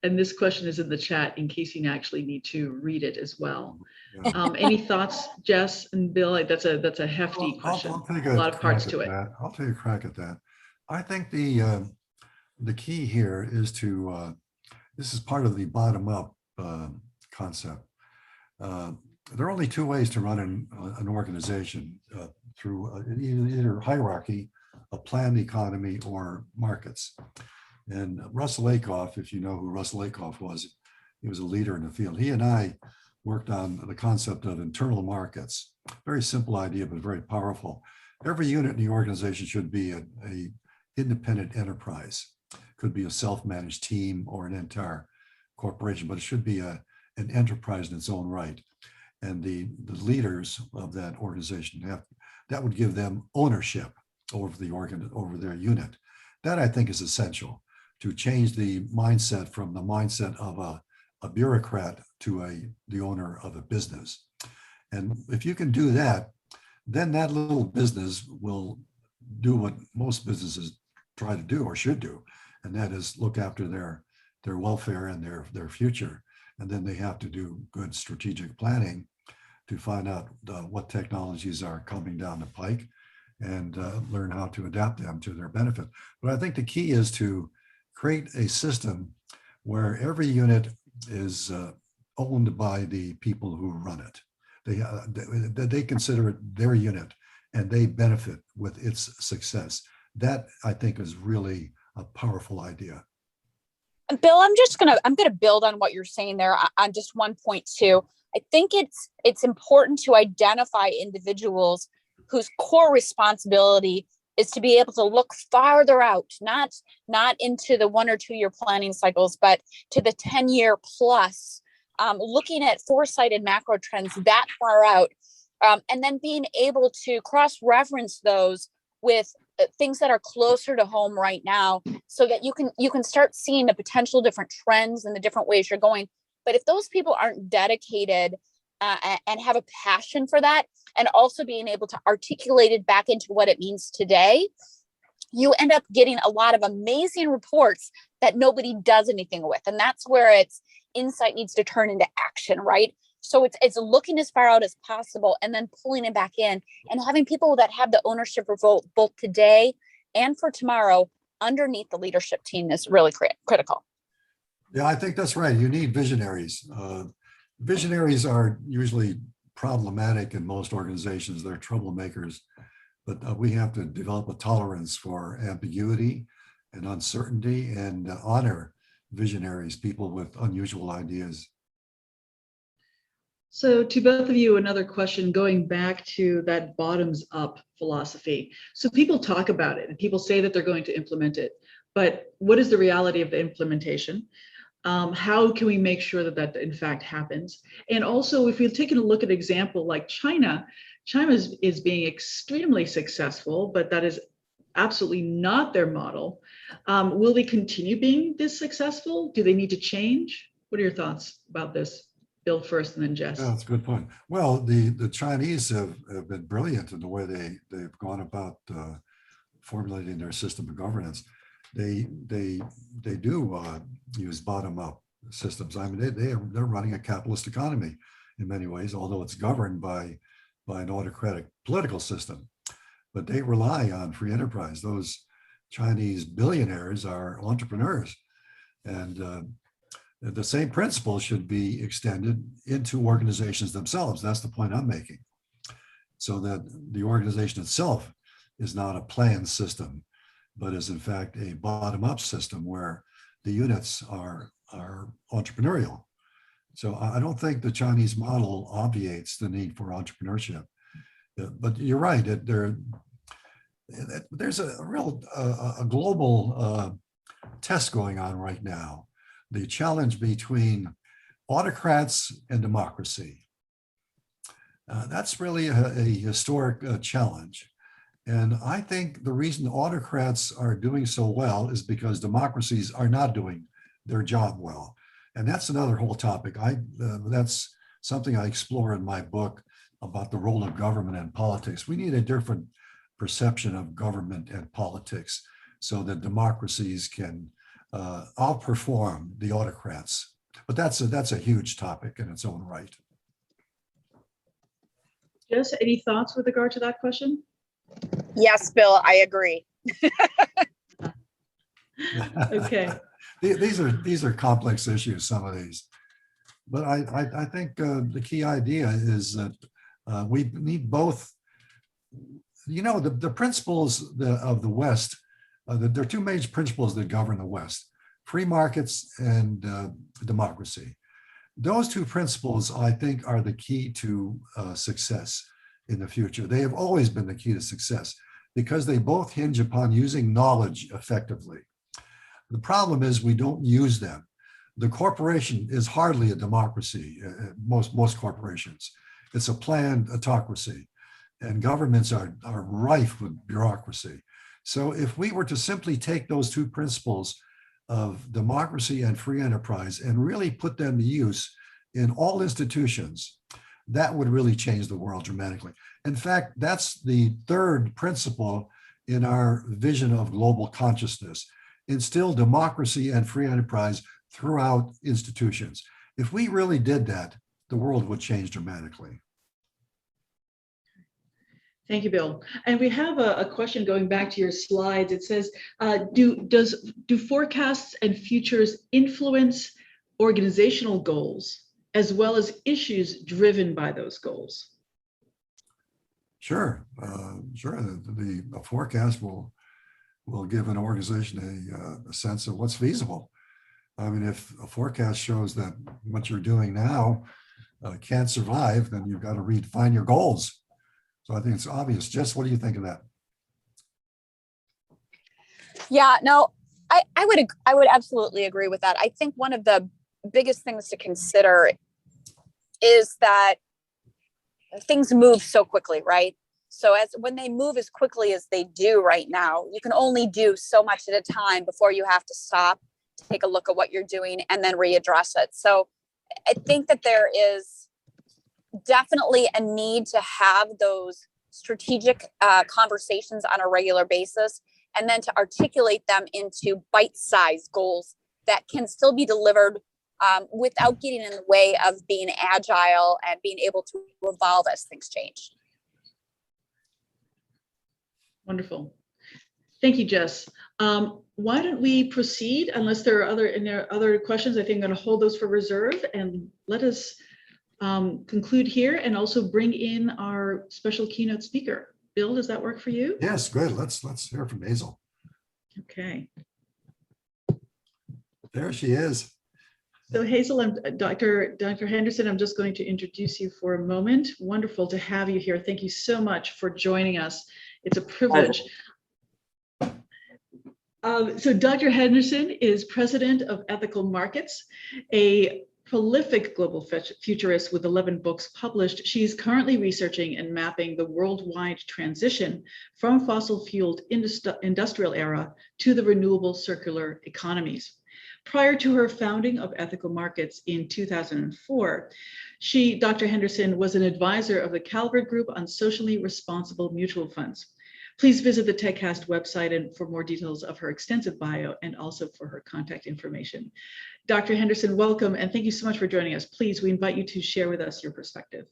And this question is in the chat in case you actually need to read it as well. Yeah. Any thoughts, Jess and Bill? That's a hefty question. I'll take a lot of parts to it. I'll take a crack at that. I think the key here is to, this is part of the bottom-up concept. There are only two ways to run an organization, through either hierarchy, a planned economy, or markets. And Russell Akoff, if you know who Russell Akoff was, he was a leader in the field. He and I worked on the concept of internal markets. Very simple idea, but very powerful. Every unit in the organization should be a independent enterprise. Could be a self-managed team or an entire corporation, but it should be an enterprise in its own right. And the leaders of that organization that would give them ownership over over their unit. That I think is essential to change the mindset from the mindset of a bureaucrat to the owner of a business. And if you can do that, then that little business will do what most businesses try to do or should do, and that is look after their welfare and their future. And then they have to do good strategic planning to find out what technologies are coming down the pike and learn how to adapt them to their benefit. But I think the key is to create a system where every unit is owned by the people who run it. They consider it their unit and they benefit with its success. That I think is really a powerful idea. Bill, I'm gonna build on what you're saying there on just 1.2. I think it's important to identify individuals whose core responsibility is to be able to look farther out, not into the 1 or 2 year planning cycles, but to the 10-year plus, looking at foresight and macro trends that far out, and then being able to cross-reference those with things that are closer to home right now, so that you can start seeing the potential different trends and the different ways you're going. But if those people aren't dedicated and have a passion for that, and also being able to articulate it back into what it means today, you end up getting a lot of amazing reports that nobody does anything with. And that's where its insight needs to turn into action, right? So it's looking as far out as possible and then pulling it back in and having people that have the ownership of both today and for tomorrow underneath the leadership team is really critical. Yeah, I think that's right. You need visionaries. Visionaries are usually problematic in most organizations. They're troublemakers, but we have to develop a tolerance for ambiguity and uncertainty and honor visionaries, people with unusual ideas. So to both of you, another question going back to that bottoms up philosophy. So people talk about it and people say that they're going to implement it, but what is the reality of the implementation? How can we make sure that that in fact happens? And also, if we've taken a look at an example like China is being extremely successful, but that is absolutely not their model. Will they continue being this successful? Do they need to change? What are your thoughts about this? Bill first and then Jess. Yeah, that's a good point. Well, the Chinese have been brilliant in the way they've gone about formulating their system of governance. They do use bottom-up systems. I mean, they're running a capitalist economy in many ways, although it's governed by an autocratic political system. But they rely on free enterprise. Those Chinese billionaires are entrepreneurs, and The same principles should be extended into organizations themselves. That's the point I'm making. So that the organization itself is not a planned system, but is in fact a bottom-up system where the units are entrepreneurial. So I don't think the Chinese model obviates the need for entrepreneurship. But you're right, there's a real global test going on right now. The challenge between autocrats and democracy. That's really a historic challenge. And I think the reason autocrats are doing so well is because democracies are not doing their job well. And that's another whole topic. That's something I explore in my book about the role of government and politics. We need a different perception of government and politics so that democracies can outperform the autocrats. But that's a huge topic in its own right. Jess, any thoughts with regard to that question? Yes, Bill, I agree. Okay. These are complex issues, some of these. But I think the key idea is that we need both. You know, the principles of the West, there are two major principles that govern the West: free markets and democracy. Those two principles, I think, are the key to success in the future. They have always been the key to success because they both hinge upon using knowledge effectively. The problem is we don't use them. The corporation is hardly a democracy, most corporations. It's a planned autocracy, and governments are rife with bureaucracy. So if we were to simply take those two principles of democracy and free enterprise and really put them to use in all institutions, that would really change the world dramatically. In fact, that's the third principle in our vision of global consciousness: instill democracy and free enterprise throughout institutions. If we really did that, the world would change dramatically. Thank you, Bill. And we have a question going back to your slides. It says, do forecasts and futures influence organizational goals as well as issues driven by those goals? Sure, sure. The forecast will give an organization a sense of what's feasible. I mean, if a forecast shows that what you're doing now can't survive, then you've got to redefine your goals. So I think it's obvious. Jess, what do you think of that? Yeah, no, I would absolutely agree with that. I think one of the biggest things to consider is that things move so quickly, right? So when they move as quickly as they do right now, you can only do so much at a time before you have to stop, take a look at what you're doing, and then readdress it. So I think that there is definitely a need to have those strategic conversations on a regular basis, and then to articulate them into bite-sized goals that can still be delivered without getting in the way of being agile and being able to evolve as things change. Wonderful. Thank you, Jess. Why don't we proceed, unless there are other questions? I think I'm going to hold those for reserve, and let us conclude here and also bring in our special keynote speaker. Bill, does that work for you? Yes, good. Let's hear from Hazel. Okay. There she is. So Hazel, I'm Dr. Henderson. I'm just going to introduce you for a moment. Wonderful to have you here. Thank you so much for joining us. It's a privilege. So Dr. Henderson is president of Ethical Markets, a prolific global futurist with 11 books published. She's currently researching and mapping the worldwide transition from fossil-fueled industrial era to the renewable circular economies. Prior to her founding of Ethical Markets in 2004, Dr. Henderson was an advisor of the Calvert Group on socially responsible mutual funds. Please visit the TechCast website and for more details of her extensive bio and also for her contact information. Dr. Henderson, welcome, and thank you so much for joining us. Please, we invite you to share with us your perspective.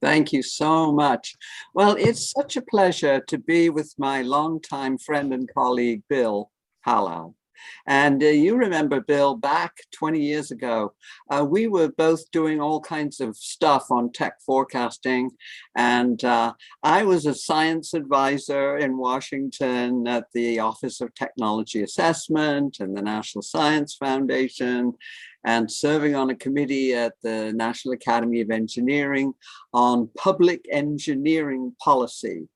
Thank you so much. Well, it's such a pleasure to be with my longtime friend and colleague, Bill Halal. And you remember, Bill, back 20 years ago, we were both doing all kinds of stuff on tech forecasting. And I was a science advisor in Washington at the Office of Technology Assessment and the National Science Foundation, and serving on a committee at the National Academy of Engineering on public engineering policy.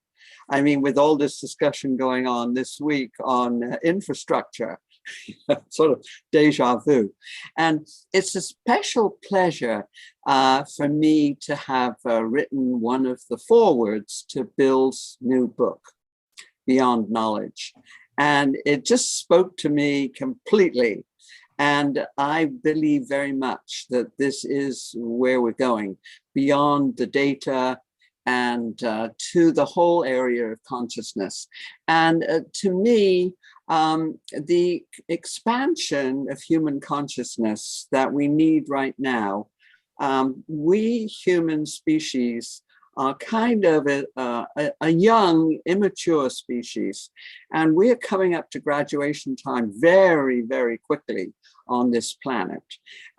I mean, with all this discussion going on this week on infrastructure, sort of deja vu. And it's a special pleasure for me to have written one of the forewords to Bill's new book, Beyond Knowledge. And it just spoke to me completely. And I believe very much that this is where we're going, beyond the data and to the whole area of consciousness. And to me, the expansion of human consciousness that we need right now, we human species are kind of a young, immature species. And we're coming up to graduation time very, very quickly on this planet.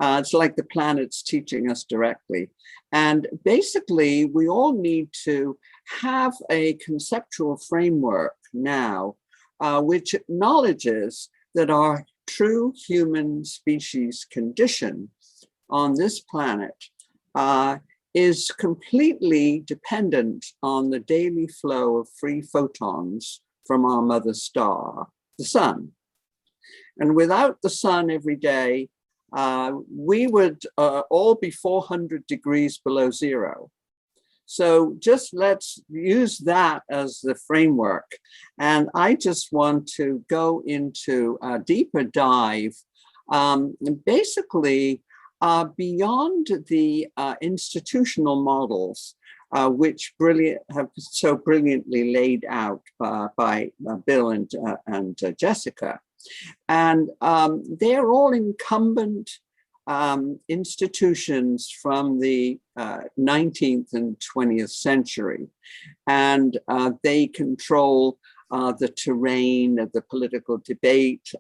It's like the planet's teaching us directly. And basically, we all need to have a conceptual framework now, which acknowledges that our true human species condition on this planet is completely dependent on the daily flow of free photons from our mother star, the sun. And without the sun every day, we would all be 400 degrees below zero. So just let's use that as the framework. And I just want to go into a deeper dive, basically beyond the institutional models, which have so brilliantly laid out by Bill and Jessica. And they're all incumbent institutions from the 19th and 20th century. And they control the terrain of the political debate.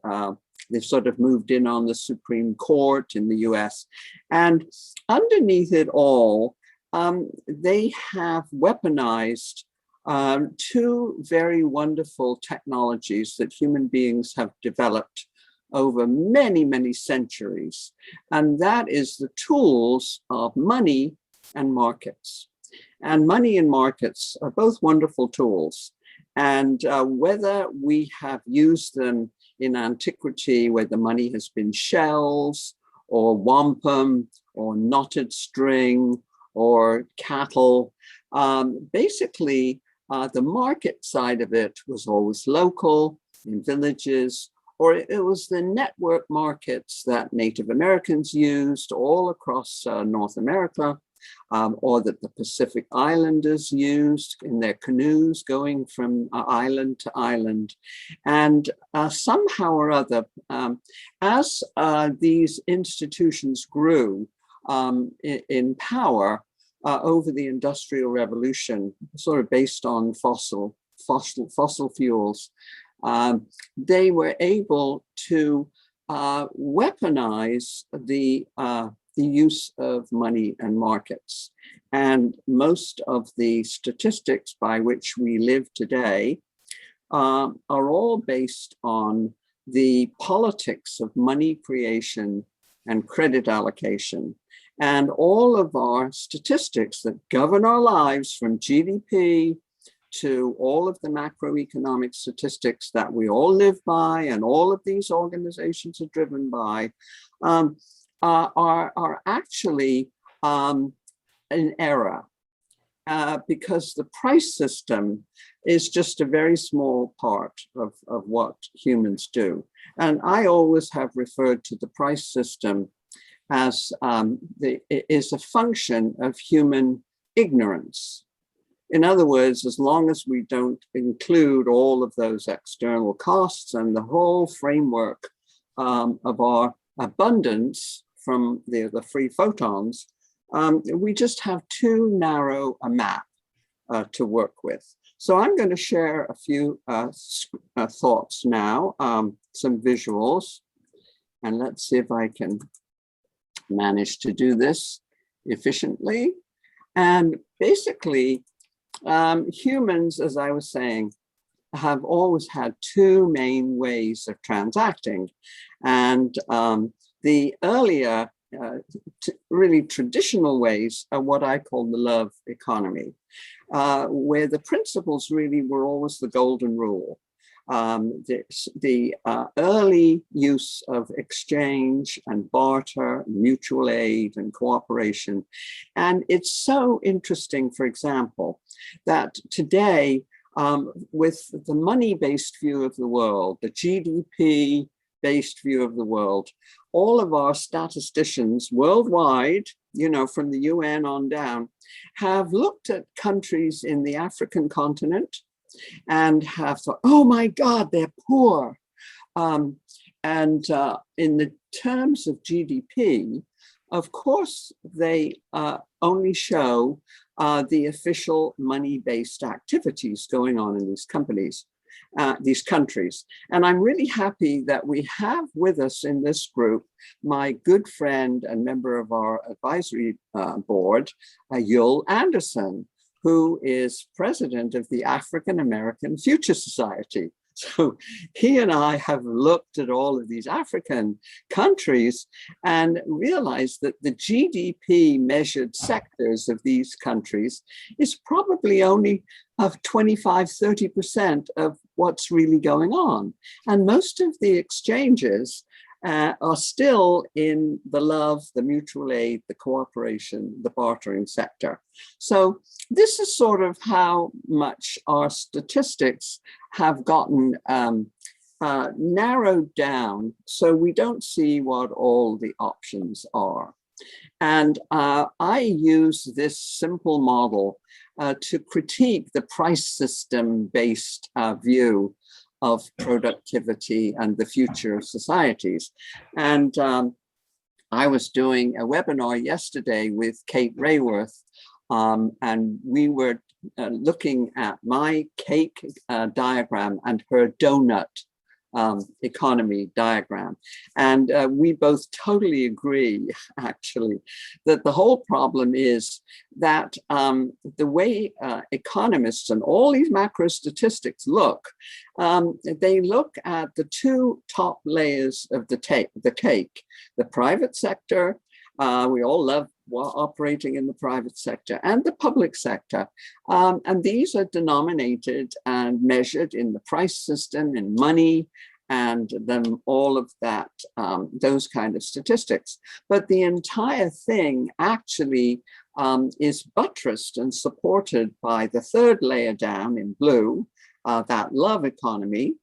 They've sort of moved in on the Supreme Court in the US. And underneath it all, they have weaponized two very wonderful technologies that human beings have developed over many, many centuries. And that is the tools of money and markets. And money and markets are both wonderful tools. And whether we have used them in antiquity, where the money has been shells or wampum or knotted string or cattle, basically the market side of it was always local in villages, or it was the network markets that Native Americans used all across North America, or that the Pacific Islanders used in their canoes going from island to island. And somehow or other, as these institutions grew in power over the Industrial Revolution, sort of based on fossil fuels, they were able to weaponize the use of money and markets. And most of the statistics by which we live today are all based on the politics of money creation and credit allocation. And all of our statistics that govern our lives, from GDP to all of the macroeconomic statistics that we all live by and all of these organizations are driven by, are actually an error, because the price system is just a very small part of what humans do. And I always have referred to the price system as is a function of human ignorance. In other words, as long as we don't include all of those external costs and the whole framework of our abundance from the free photons, we just have too narrow a map to work with. So I'm going to share a few thoughts now some visuals, and let's see if I can manage to do this efficiently. And basically, humans, as I was saying, have always had two main ways of transacting. And the earlier, really traditional ways are what I call the love economy, where the principles really were always the golden rule. The early use of exchange and barter, mutual aid and cooperation. And it's so interesting, for example, that today, with the money-based view of the world, the GDP-based view of the world, all of our statisticians worldwide, from the UN on down, have looked at countries in the African continent and have thought, oh my God, they're poor. In the terms of GDP, of course, they only show the official money-based activities going on in these countries. And I'm really happy that we have with us in this group my good friend and member of our advisory board, Yul Anderson, who is president of the African American Future Society. So he and I have looked at all of these African countries and realized that the GDP measured sectors of these countries is probably only of 25–30% of what's really going on. And most of the exchanges are still in the love, the mutual aid, the cooperation, the bartering sector. So this is sort of how much our statistics have gotten narrowed down, so we don't see what all the options are. And I use this simple model to critique the price system-based view of productivity and the future of societies. And I was doing a webinar yesterday with Kate Rayworth, and we were looking at my cake diagram and her donut economy diagram. And we both totally agree, actually, that the whole problem is that the way economists and all these macro statistics look, they look at the two top layers of the cake, the private sector. We all love operating in the private sector and the public sector. And these are denominated and measured in the price system, in money, and then all of that, those kind of statistics. But the entire thing actually is buttressed and supported by the third layer down in blue, that love economy,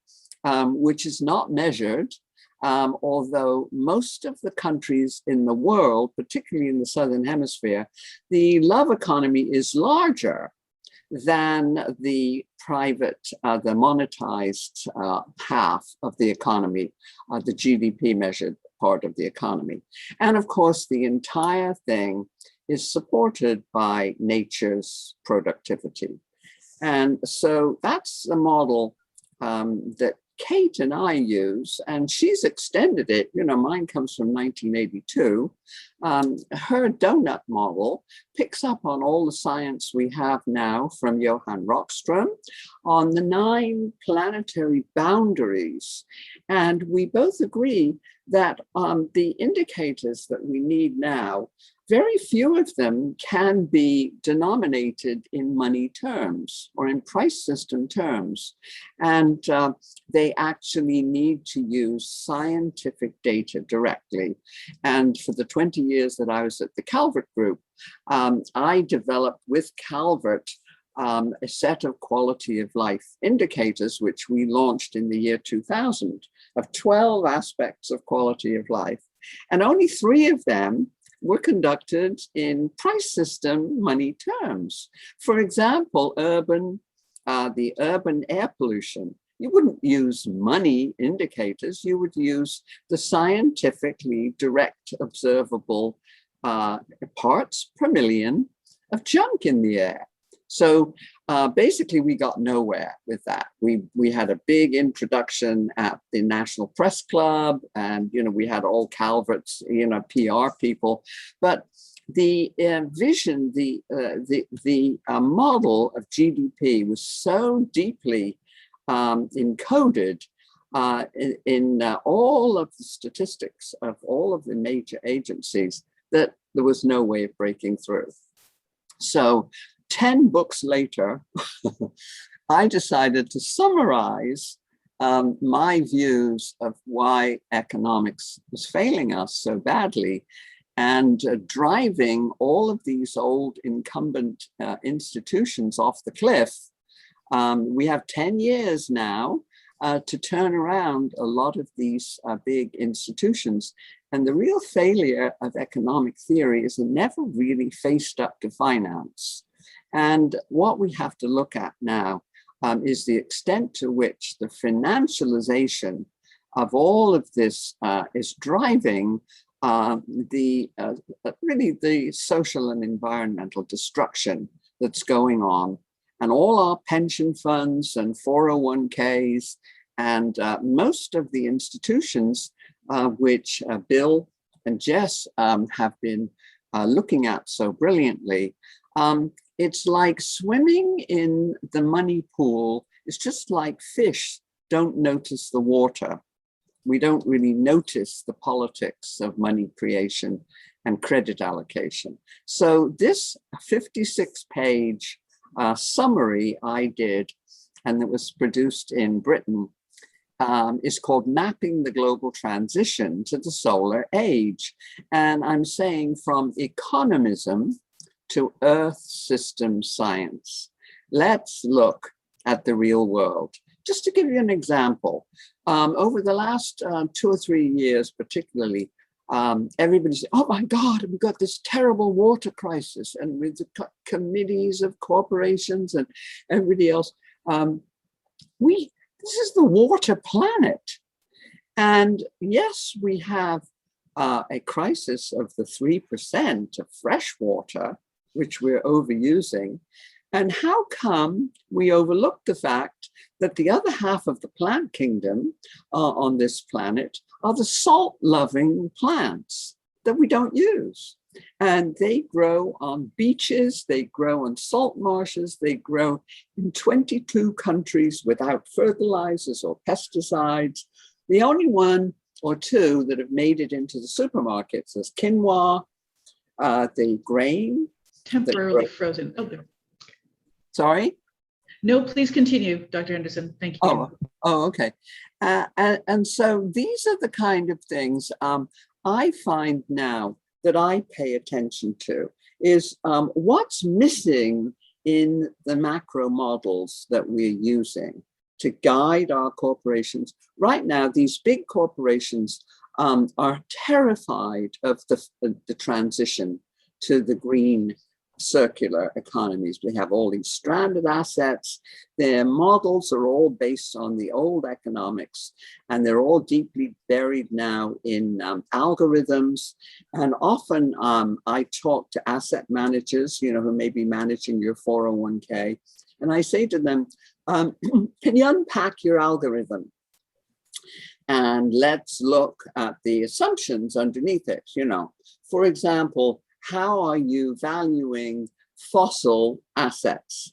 which is not measured. Although most of the countries in the world, particularly in the Southern Hemisphere, the love economy is larger than the private, the monetized half of the economy, the GDP measured part of the economy. And of course, the entire thing is supported by nature's productivity. And so that's the model that Kate and I use, and she's extended it. Mine comes from 1982. Her donut model picks up on all the science we have now from Johann Rockström on the 9 planetary boundaries. And we both agree that the indicators that we need now, very few of them can be denominated in money terms or in price system terms. And they actually need to use scientific data directly. And for the 20 years that I was at the Calvert Group, I developed with Calvert a set of quality of life indicators, which we launched in the year 2000, of 12 aspects of quality of life. And only 3 of them were conducted in price system money terms. For example, the urban air pollution. You wouldn't use money indicators, you would use the scientifically direct observable parts per million of junk in the air. So basically we got nowhere with that. We had a big introduction at the National Press Club, and we had all Calvert's PR people, but the vision, the model of GDP was so deeply encoded in all of the statistics of all of the major agencies that there was no way of breaking through. So 10 books later, I decided to summarize my views of why economics was failing us so badly and driving all of these old incumbent institutions off the cliff. We have 10 years now to turn around a lot of these big institutions. And the real failure of economic theory is it never really faced up to finance. And what we have to look at now is the extent to which the financialization of all of this is driving really the social and environmental destruction that's going on. And all our pension funds and 401ks and most of the institutions which Bill and Jess have been looking at so brilliantly, it's like swimming in the money pool. It's just like fish don't notice the water. We don't really notice the politics of money creation and credit allocation. So this 56-page summary I did, and that was produced in Britain, is called Mapping the Global Transition to the Solar Age. And I'm saying from economism to Earth system science. Let's look at the real world. Just to give you an example, over the last 2 or 3 years, particularly, everybody said, oh my God, we've got this terrible water crisis, and with the committees of corporations and everybody else, this is the water planet. And yes, we have a crisis of the 3% of fresh water, which we're overusing. And how come we overlook the fact that the other half of the plant kingdom on this planet are the salt-loving plants that we don't use? And they grow on beaches, they grow on salt marshes, they grow in 22 countries without fertilizers or pesticides. The only one or two that have made it into the supermarkets is quinoa, the grain. Temporarily frozen. Oh, there. Sorry? No, please continue, Dr. Henderson. Thank you. Oh, okay. And so these are the kind of things I find now that I pay attention to is what's missing in the macro models that we're using to guide our corporations. Right now, these big corporations are terrified of the transition to the green circular economies. We have all these stranded assets. Their models are all based on the old economics, and they're all deeply buried now in algorithms. And often I talk to asset managers, who may be managing your 401k, and I say to them, can you unpack your algorithm? And let's look at the assumptions underneath it. For example, how are you valuing fossil assets,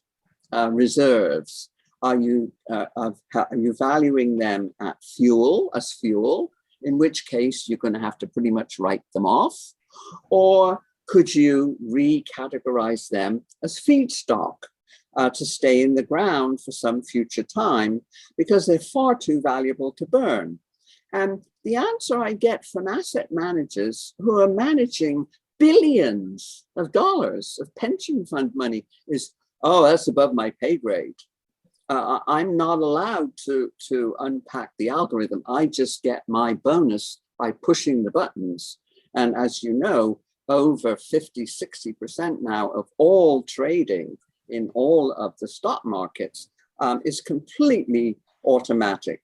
reserves? Are you valuing them at as fuel, in which case you're going to have to pretty much write them off? Or could you recategorize them as feedstock to stay in the ground for some future time because they're far too valuable to burn? And the answer I get from asset managers who are managing billions of dollars of pension fund money is, oh, that's above my pay grade. I'm not allowed to unpack the algorithm. I just get my bonus by pushing the buttons. And as you know, over 50–60% now of all trading in all of the stock markets is completely automatic,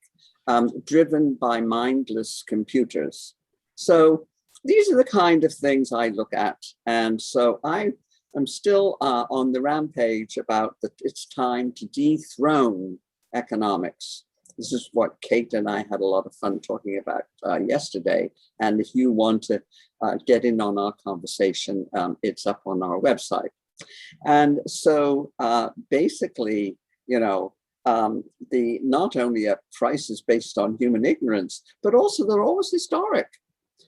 driven by mindless computers. So these are the kind of things I look at. And so I I'm still on the rampage about that it's time to dethrone economics. This is what Kate and I had a lot of fun talking about yesterday. And if you want to get in on our conversation, it's up on our website. And so basically, the not only are prices based on human ignorance, but also they're always historic.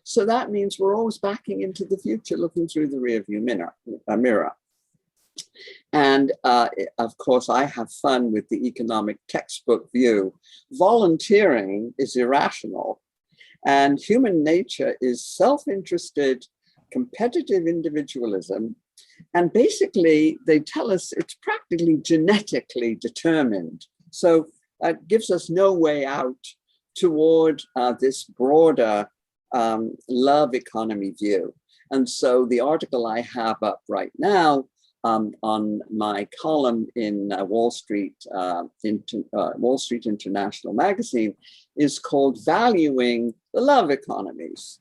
So that means we're always backing into the future, looking through the rearview mirror. And of course, I have fun with the economic textbook view. Volunteering is irrational, and human nature is self-interested, competitive individualism. And basically, they tell us it's practically genetically determined. So that gives us no way out toward this broader love economy view. And so the article I have up right now on my column in Wall Street International magazine is called Valuing the Love Economies.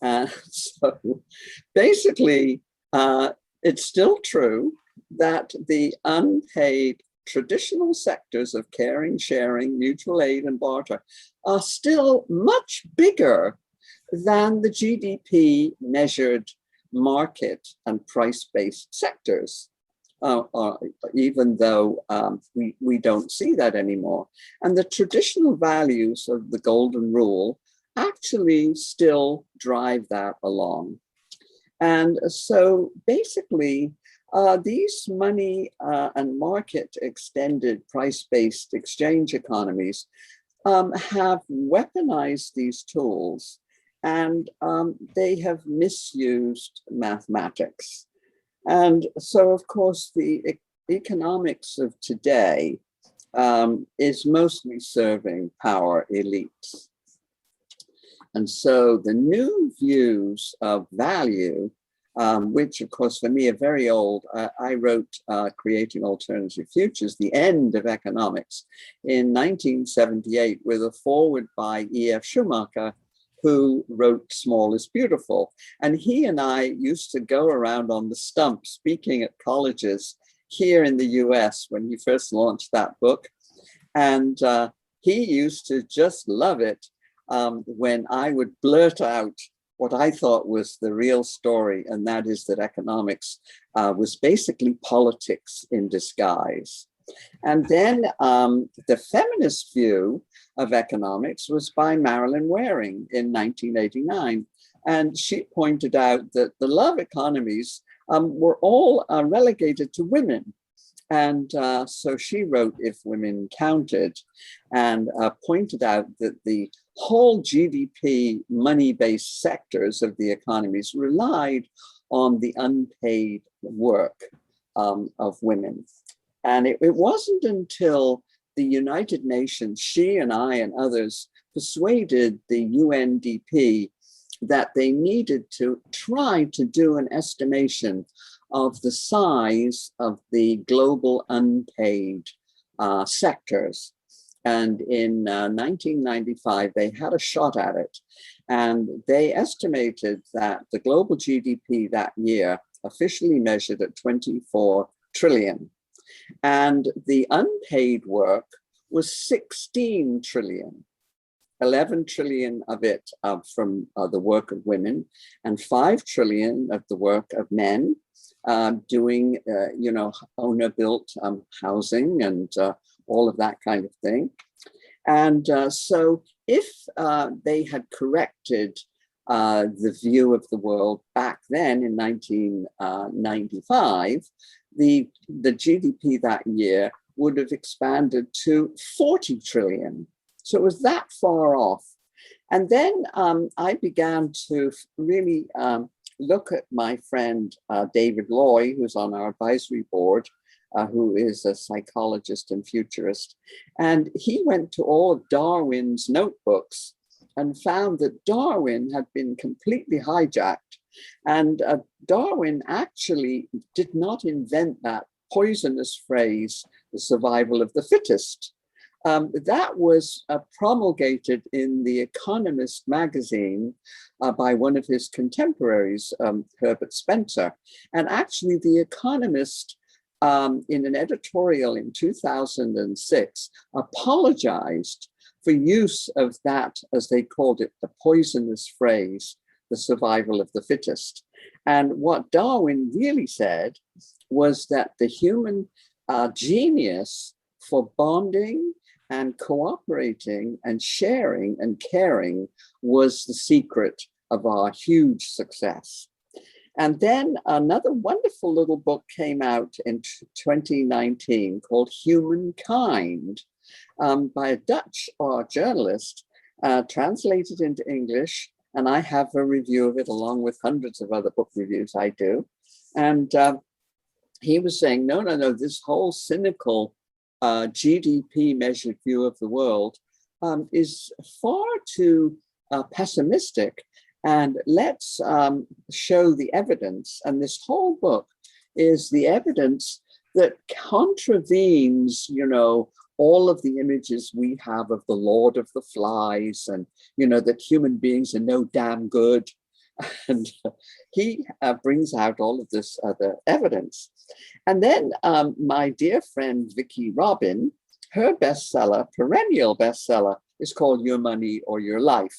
So basically, it's still true that the unpaid traditional sectors of caring, sharing, mutual aid, and barter are still much bigger than the GDP measured market and price-based sectors, even though we don't see that anymore. And the traditional values of the golden rule actually still drive that along. And so basically, these money and market extended price-based exchange economies have weaponized these tools, and they have misused mathematics. And so, of course, the economics of today is mostly serving power elites. And so the new views of value, which of course for me are very old, I wrote Creating Alternative Futures, The End of Economics in 1978 with a foreword by E.F. Schumacher, who wrote Small is Beautiful. And he and I used to go around on the stump speaking at colleges here in the US when he first launched that book. And he used to just love it when I would blurt out what I thought was the real story, and that is that economics was basically politics in disguise. And then the feminist view of economics was by Marilyn Waring in 1989. And she pointed out that the love economies were all relegated to women. And so she wrote If Women Counted, and pointed out that the whole GDP money-based sectors of the economies relied on the unpaid work of women. And it wasn't until the United Nations, she and I and others, persuaded the UNDP that they needed to try to do an estimation of the size of the global unpaid sectors. And in 1995, they had a shot at it. And they estimated that the global GDP that year officially measured at 24 trillion. And the unpaid work was 16 trillion. 11 trillion of it from the work of women, and 5 trillion of the work of men doing, owner-built housing and all of that kind of thing. And so if they had corrected the view of the world back then in 1995, the GDP that year would have expanded to 40 trillion. So it was that far off. And then I began to really look at my friend David Loy, who's on our advisory board, who is a psychologist and futurist. And he went to all of Darwin's notebooks and found that Darwin had been completely hijacked. And Darwin actually did not invent that poisonous phrase, the survival of the fittest. that was promulgated in The Economist magazine by one of his contemporaries, Herbert Spencer. And actually, The Economist, in an editorial in 2006, apologized for use of that, as they called it, the poisonous phrase, the survival of the fittest. And what Darwin really said was that the human genius for bonding and cooperating and sharing and caring was the secret of our huge success. And then another wonderful little book came out in 2019 called Humankind, by a Dutch journalist, translated into English. And I have a review of it along with hundreds of other book reviews I do. And he was saying, no, this whole cynical GDP measured view of the world is far too pessimistic. And let's show the evidence. And this whole book is the evidence that contravenes, all of the images we have of the Lord of the Flies, and, that human beings are no damn good. And he brings out all of this other evidence. And then my dear friend, Vicki Robin, her bestseller, perennial bestseller, is called Your Money or Your Life.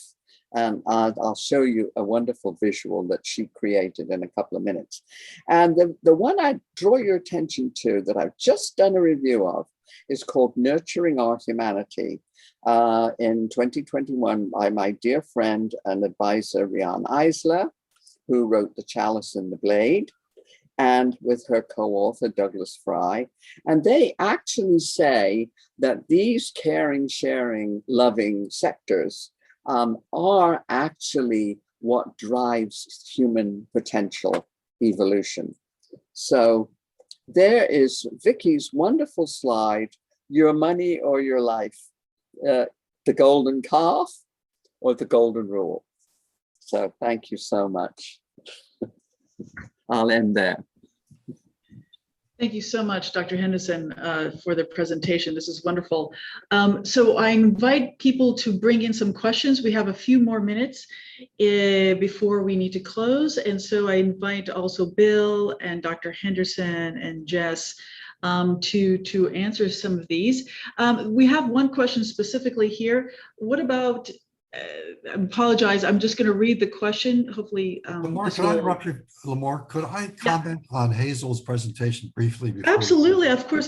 And I'll show you a wonderful visual that she created in a couple of minutes. And the one I draw your attention to that I've just done a review of is called Nurturing Our Humanity, in 2021 by my dear friend and advisor, Rian Eisler, who wrote The Chalice and the Blade, and with her co-author, Douglas Fry. And they actually say that these caring, sharing, loving sectors are actually what drives human potential evolution. So there is Vicki's wonderful slide, Your Money or Your Life, the golden calf or the golden rule. So thank you so much. I'll end there. Thank you so much, Dr. Henderson, for the presentation. This is wonderful. So I invite people to bring in some questions. We have a few more minutes before we need to close. And so I invite also Bill and Dr. Henderson and Jess to answer some of these. We have one question specifically here. What about, I apologize, I'm just going to read the question. Hopefully, Lamar, can I interrupt you? Lamar, could I comment on Hazel's presentation briefly? Absolutely, of course.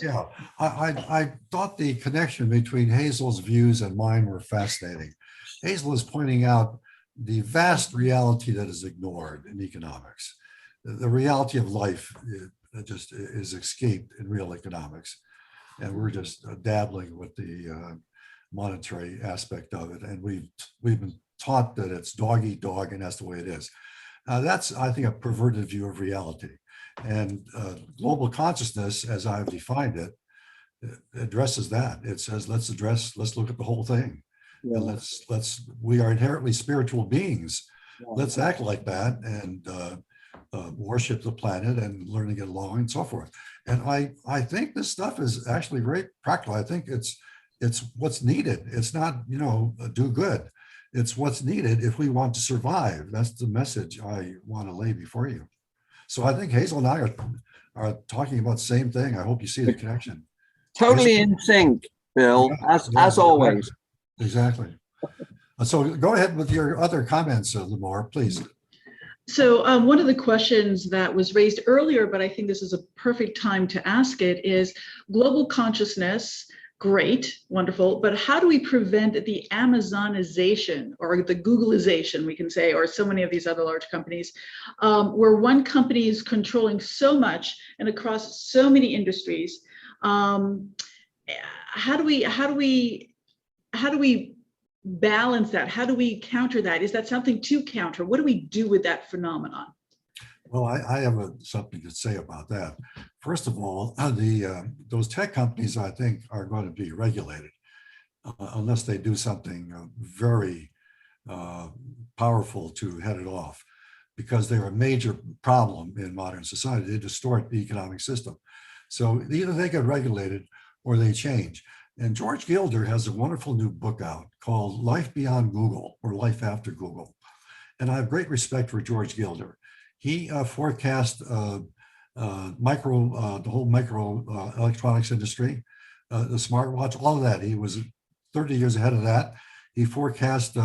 Yeah, I thought the connection between Hazel's views and mine were fascinating. Hazel is pointing out the vast reality that is ignored in economics. The reality of life just is escaped in real economics. And we're just dabbling with the monetary aspect of it, and we've been taught that it's dog eat dog, and that's the way it is. That's, I think, a perverted view of reality. And global consciousness, as I've defined it, addresses that. It says let's look at the whole thing. Yeah. And we are inherently spiritual beings. Yeah. Let's act like that and worship the planet and learn to get along and so forth. And I think this stuff is actually very practical. I think it's what's needed. It's not, do good. It's what's needed if we want to survive. That's the message I want to lay before you. So I think Hazel and I are talking about the same thing. I hope you see the connection. Totally in sync, Bill, yeah, as always. Exactly. So go ahead with your other comments, Lamar, please. So one of the questions that was raised earlier, but I think this is a perfect time to ask it, is global consciousness. Great, wonderful, but how do we prevent the Amazonization or the Googleization, we can say, or so many of these other large companies, where one company is controlling so much and across so many industries? How do we balance that? How do we counter that? Is that something to counter? What do we do with that phenomenon? Well, I have something to say about that. First of all, those tech companies, I think, are going to be regulated unless they do something very powerful to head it off, because they're a major problem in modern society. They distort the economic system. So either they get regulated or they change. And George Gilder has a wonderful new book out called Life Beyond Google or Life After Google. And I have great respect for George Gilder. He forecast the whole micro electronics industry, the smartwatch, all of that. He was 30 years ahead of that. He forecast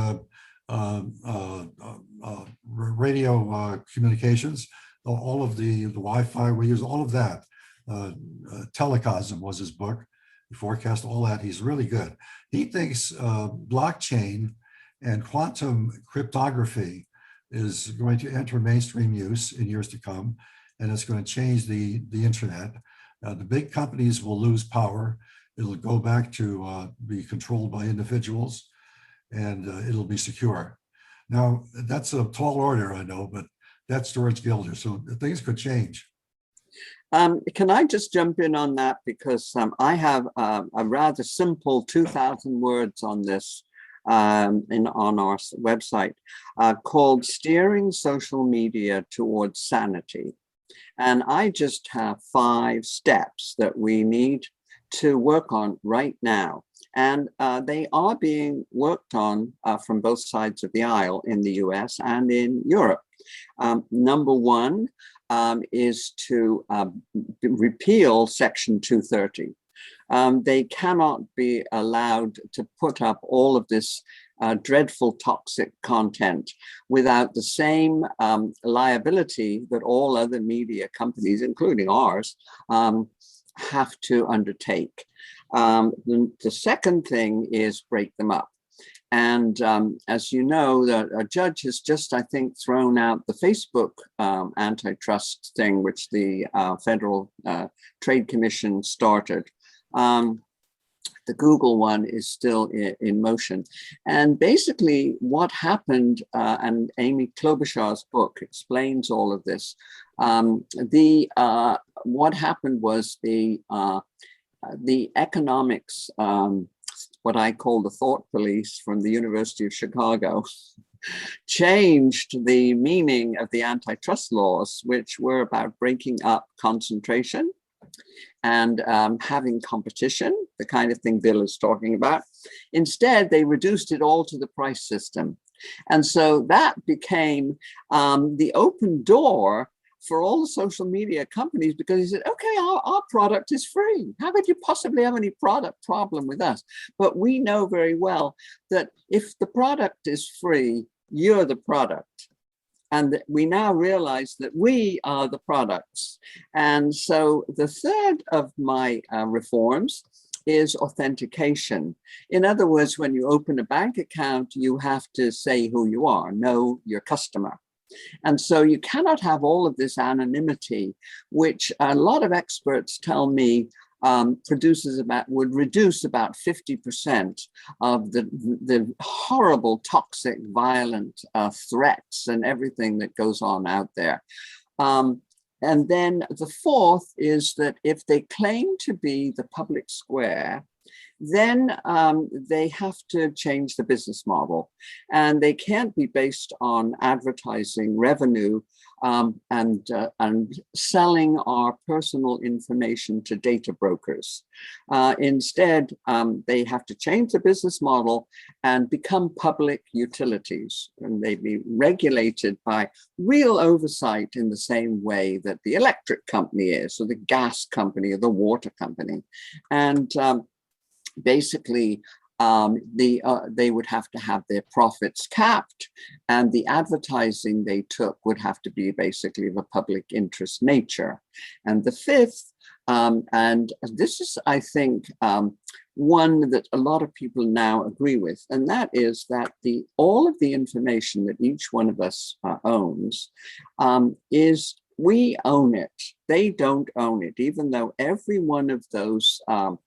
radio communications, all of the Wi-Fi we use, all of that. Telecosm was his book. He forecast all that. He's really good. He thinks blockchain and quantum cryptography is going to enter mainstream use in years to come, and it's going to change the internet. The big companies will lose power. It'll go back to be controlled by individuals, and it'll be secure. Now, that's a tall order, I know, but that's George Gilder, so things could change. Can I just jump in on that? Because I have a rather simple 2,000 words on this on our website called Steering Social Media Towards Sanity. And I just have 5 steps that we need to work on right now. And they are being worked on from both sides of the aisle in the US and in Europe. Number 1 is to repeal Section 230. They cannot be allowed to put up all of this dreadful toxic content without the same liability that all other media companies, including ours, have to undertake. The second thing is break them up. And as you know, a judge has just, I think, thrown out the Facebook antitrust thing, which the Federal Trade Commission started. The Google one is still in motion. And basically what happened, and Amy Klobuchar's book explains all of this, what happened was the economics, what I call the thought police from the University of Chicago, changed the meaning of the antitrust laws, which were about breaking up concentration and having competition, the kind of thing Bill is talking about. Instead, they reduced it all to the price system. And so that became the open door for all the social media companies, because he said, okay, our product is free. How could you possibly have any product problem with us? But we know very well that if the product is free, you're the product. And we now realize that we are the products. And so the third of my reforms is authentication. In other words, when you open a bank account, you have to say who you are, know your customer. And so you cannot have all of this anonymity, which a lot of experts tell me would reduce about 50% of the horrible, toxic, violent threats and everything that goes on out there. And then the fourth is that if they claim to be the public square, then they have to change the business model, and they can't be based on advertising revenue and selling our personal information to data brokers. Instead, they have to change the business model and become public utilities, and they be regulated by real oversight in the same way that the electric company is, or the gas company, or the water company. And basically, they would have to have their profits capped, and the advertising they took would have to be basically of a public interest nature. And the fifth, and this is, I think, one that a lot of people now agree with, and that is that all of the information that each one of us owns we own it. They don't own it, even though every one of those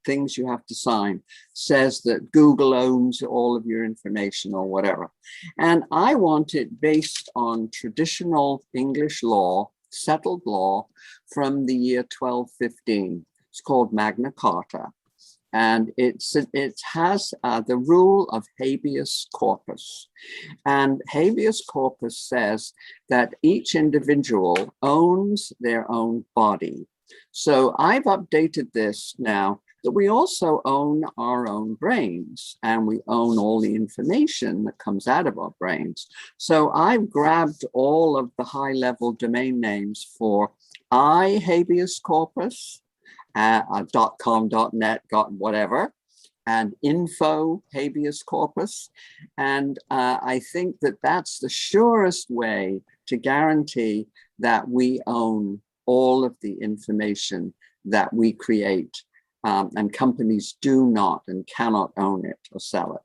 things you have to sign says that Google owns all of your information or whatever. And I want it based on traditional English law, settled law from the year 1215. It's called Magna Carta. And it has the rule of habeas corpus. And habeas corpus says that each individual owns their own body. So I've updated this now that we also own our own brains, and we own all the information that comes out of our brains. So I've grabbed all of the high-level domain names for habeas corpus, .com, .net, whatever, and info habeas corpus. And I think that that's the surest way to guarantee that we own all of the information that we create, and companies do not and cannot own it or sell it.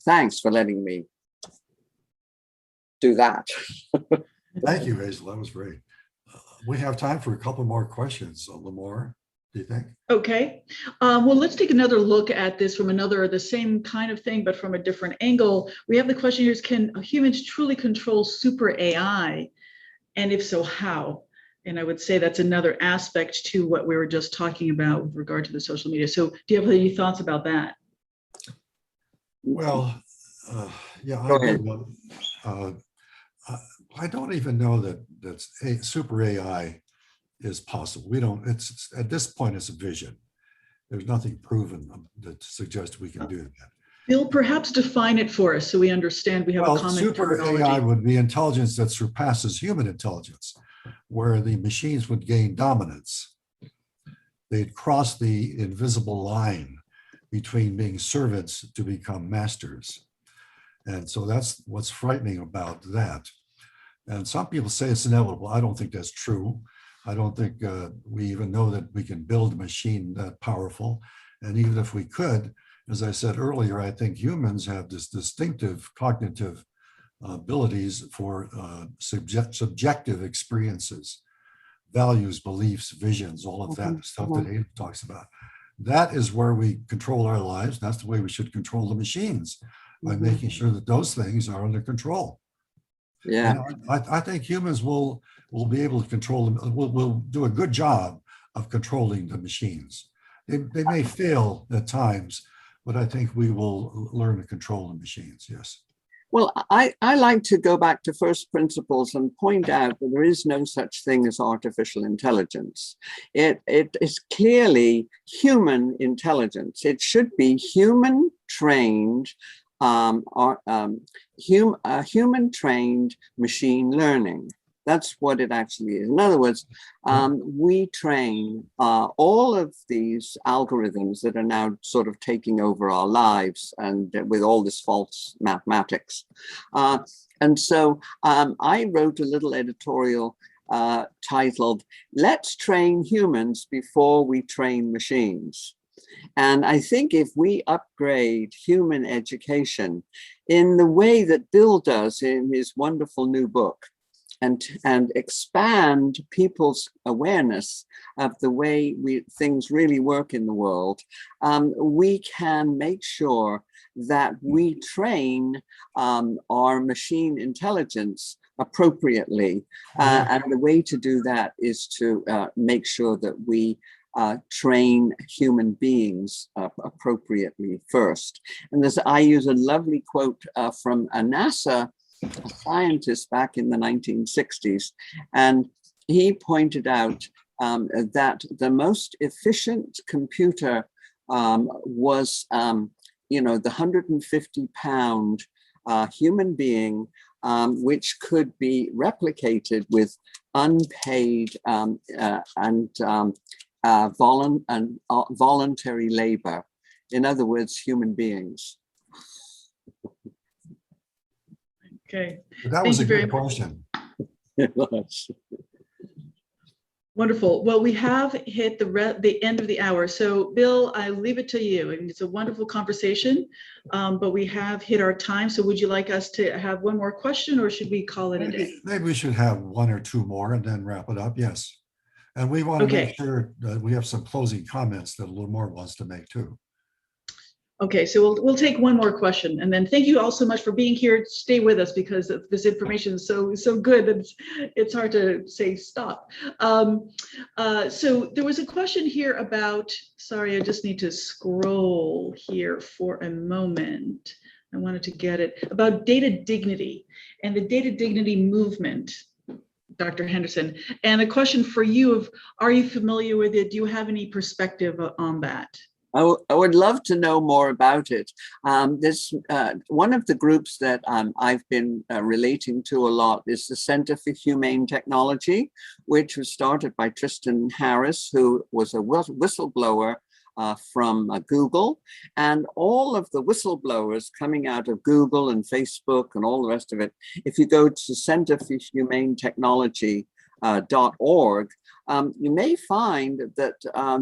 Thanks for letting me do that. Thank you, Hazel. That was great. We have time for a couple more questions. Lamar, do you think? Okay. Well, let's take another look at this from the same kind of thing, but from a different angle. We have the question here: can humans truly control super AI? And if so, how? And I would say that's another aspect to what we were just talking about with regard to the social media. So do you have any thoughts about that? Well, yeah, Go I ahead. do. I don't even know that super AI is possible. We don't, it's at this point, it's a vision. There's nothing proven that suggests we can do that. Bill, perhaps define it for us so we understand. We have a common super terminology. AI would be intelligence that surpasses human intelligence, where the machines would gain dominance. They'd cross the invisible line between being servants to become masters. And so that's what's frightening about that. And some people say it's inevitable. I don't think that's true. I don't think we even know that we can build a machine that powerful. And even if we could, as I said earlier, I think humans have this distinctive cognitive abilities for subjective experiences, values, beliefs, visions, all of that stuff that Hazel talks about. That is where we control our lives. That's the way we should control the machines, by making sure that those things are under control. Yeah. And I think humans will be able to control them. Will do a good job of controlling the machines. They may fail at times, but I think we will learn to control the machines. Yes. Well, I like to go back to first principles and point out that there is no such thing as artificial intelligence. It is clearly human intelligence. It should be human trained, human trained machine learning. That's what it actually is. In other words, we train all of these algorithms that are now sort of taking over our lives, and with all this false mathematics. And so I wrote a little editorial titled, "Let's Train Humans Before We Train Machines." And I think if we upgrade human education in the way that Bill does in his wonderful new book, and expand people's awareness of the way things really work in the world, we can make sure that we train our machine intelligence appropriately. And the way to do that is to make sure that we train human beings appropriately first. And I use a lovely quote from a NASA scientist back in the 1960s, and he pointed out that the most efficient computer was, the 150-pound human being, which could be replicated with unpaid voluntary labor. In other words, human beings. Okay. That was a good question. Wonderful. Well, we have hit the end of the hour. So Bill, I leave it to you. I mean, it's a wonderful conversation, but we have hit our time. So would you like us to have one more question, or should we call it a day? Maybe we should have one or two more and then wrap it up. Yes. And we want to make sure that we have some closing comments that Lamar wants to make too. Okay, so we'll take one more question, and then thank you all so much for being here. Stay with us because this information is so good that it's hard to say stop. So there was a question here about, sorry, I just need to scroll here for a moment. I wanted to get it, about data dignity and the data dignity movement, Dr. Henderson. And a question for you of, are you familiar with it? Do you have any perspective on that? I would love to know more about it. This one of the groups that I've been relating to a lot is the Center for Humane Technology, which was started by Tristan Harris, who was a whistleblower from Google. And all of the whistleblowers coming out of Google and Facebook and all the rest of it, if you go to Center for Humane Technology, .org, you may find that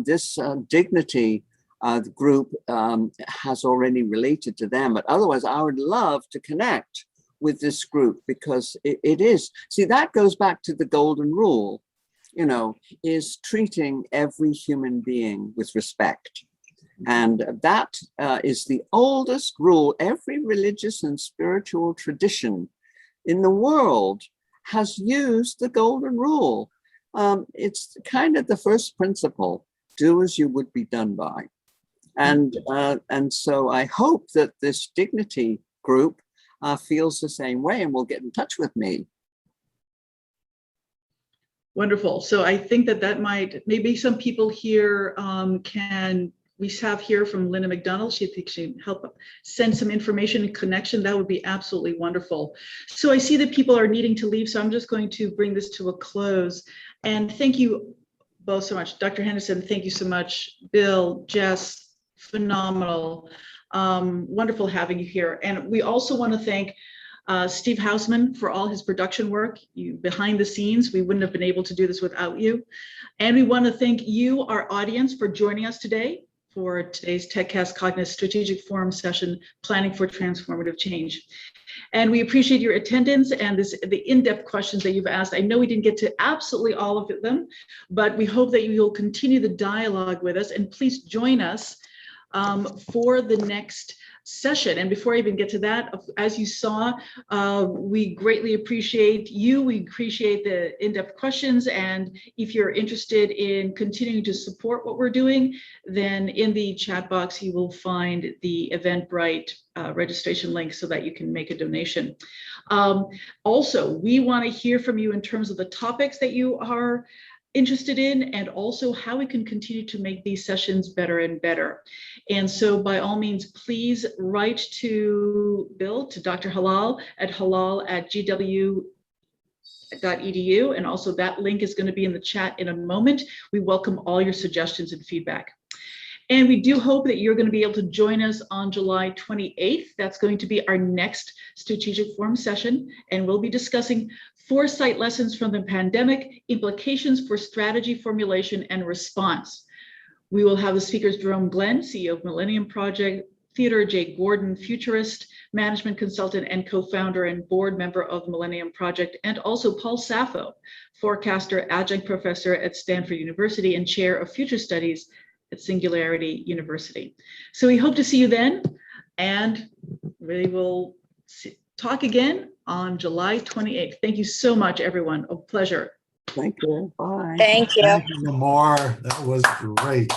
this Dignity the group has already related to them, but otherwise I would love to connect with this group because it is, see, that goes back to the golden rule, you know, is treating every human being with respect. And that is the oldest rule. Every religious and spiritual tradition in the world has used the golden rule. It's kind of the first principle, do as you would be done by. And so I hope that this Dignity group feels the same way and will get in touch with me. Wonderful. So I think that might, maybe some people here we have here from Linda McDonald. She thinks she can help send some information and connection. That would be absolutely wonderful. So I see that people are needing to leave, so I'm just going to bring this to a close. And thank you both so much. Dr. Henderson, thank you so much. Bill, Jess, phenomenal. Wonderful having you here. And we also want to thank Steve Hausman for all his production work. You behind the scenes, we wouldn't have been able to do this without you. And we want to thank you, our audience, for joining us today for today's TechCast Cognitive Strategic Forum session, Planning for Transformative Change. And we appreciate your attendance and the in-depth questions that you've asked. I know we didn't get to absolutely all of them, but we hope that you will continue the dialogue with us, and please join us for the next session. And before I even get to that, as you saw, we greatly appreciate you. We appreciate the in-depth questions. And if you're interested in continuing to support what we're doing, then in the chat box, you will find the Eventbrite registration link so that you can make a donation. Also, we want to hear from you in terms of the topics that you are interested in, and also how we can continue to make these sessions better and better. And so by all means, please write to Bill, to Dr. Halal at halal@gw.edu. And also that link is going to be in the chat in a moment. We welcome all your suggestions and feedback. And we do hope that you're going to be able to join us on July 28th. That's going to be our next Strategic Forum session. And we'll be discussing foresight lessons from the pandemic, implications for strategy formulation and response. We will have the speakers Jerome Glenn, CEO of Millennium Project, Theodore J. Gordon, futurist, management consultant and co-founder and board member of Millennium Project, and also Paul Sappho, forecaster, adjunct professor at Stanford University and chair of future studies at Singularity University. So we hope to see you then, and we will talk again on July 28th. Thank you so much, everyone. A pleasure. Thank you. Bye. Thank you. Thank you, Lamar. That was great.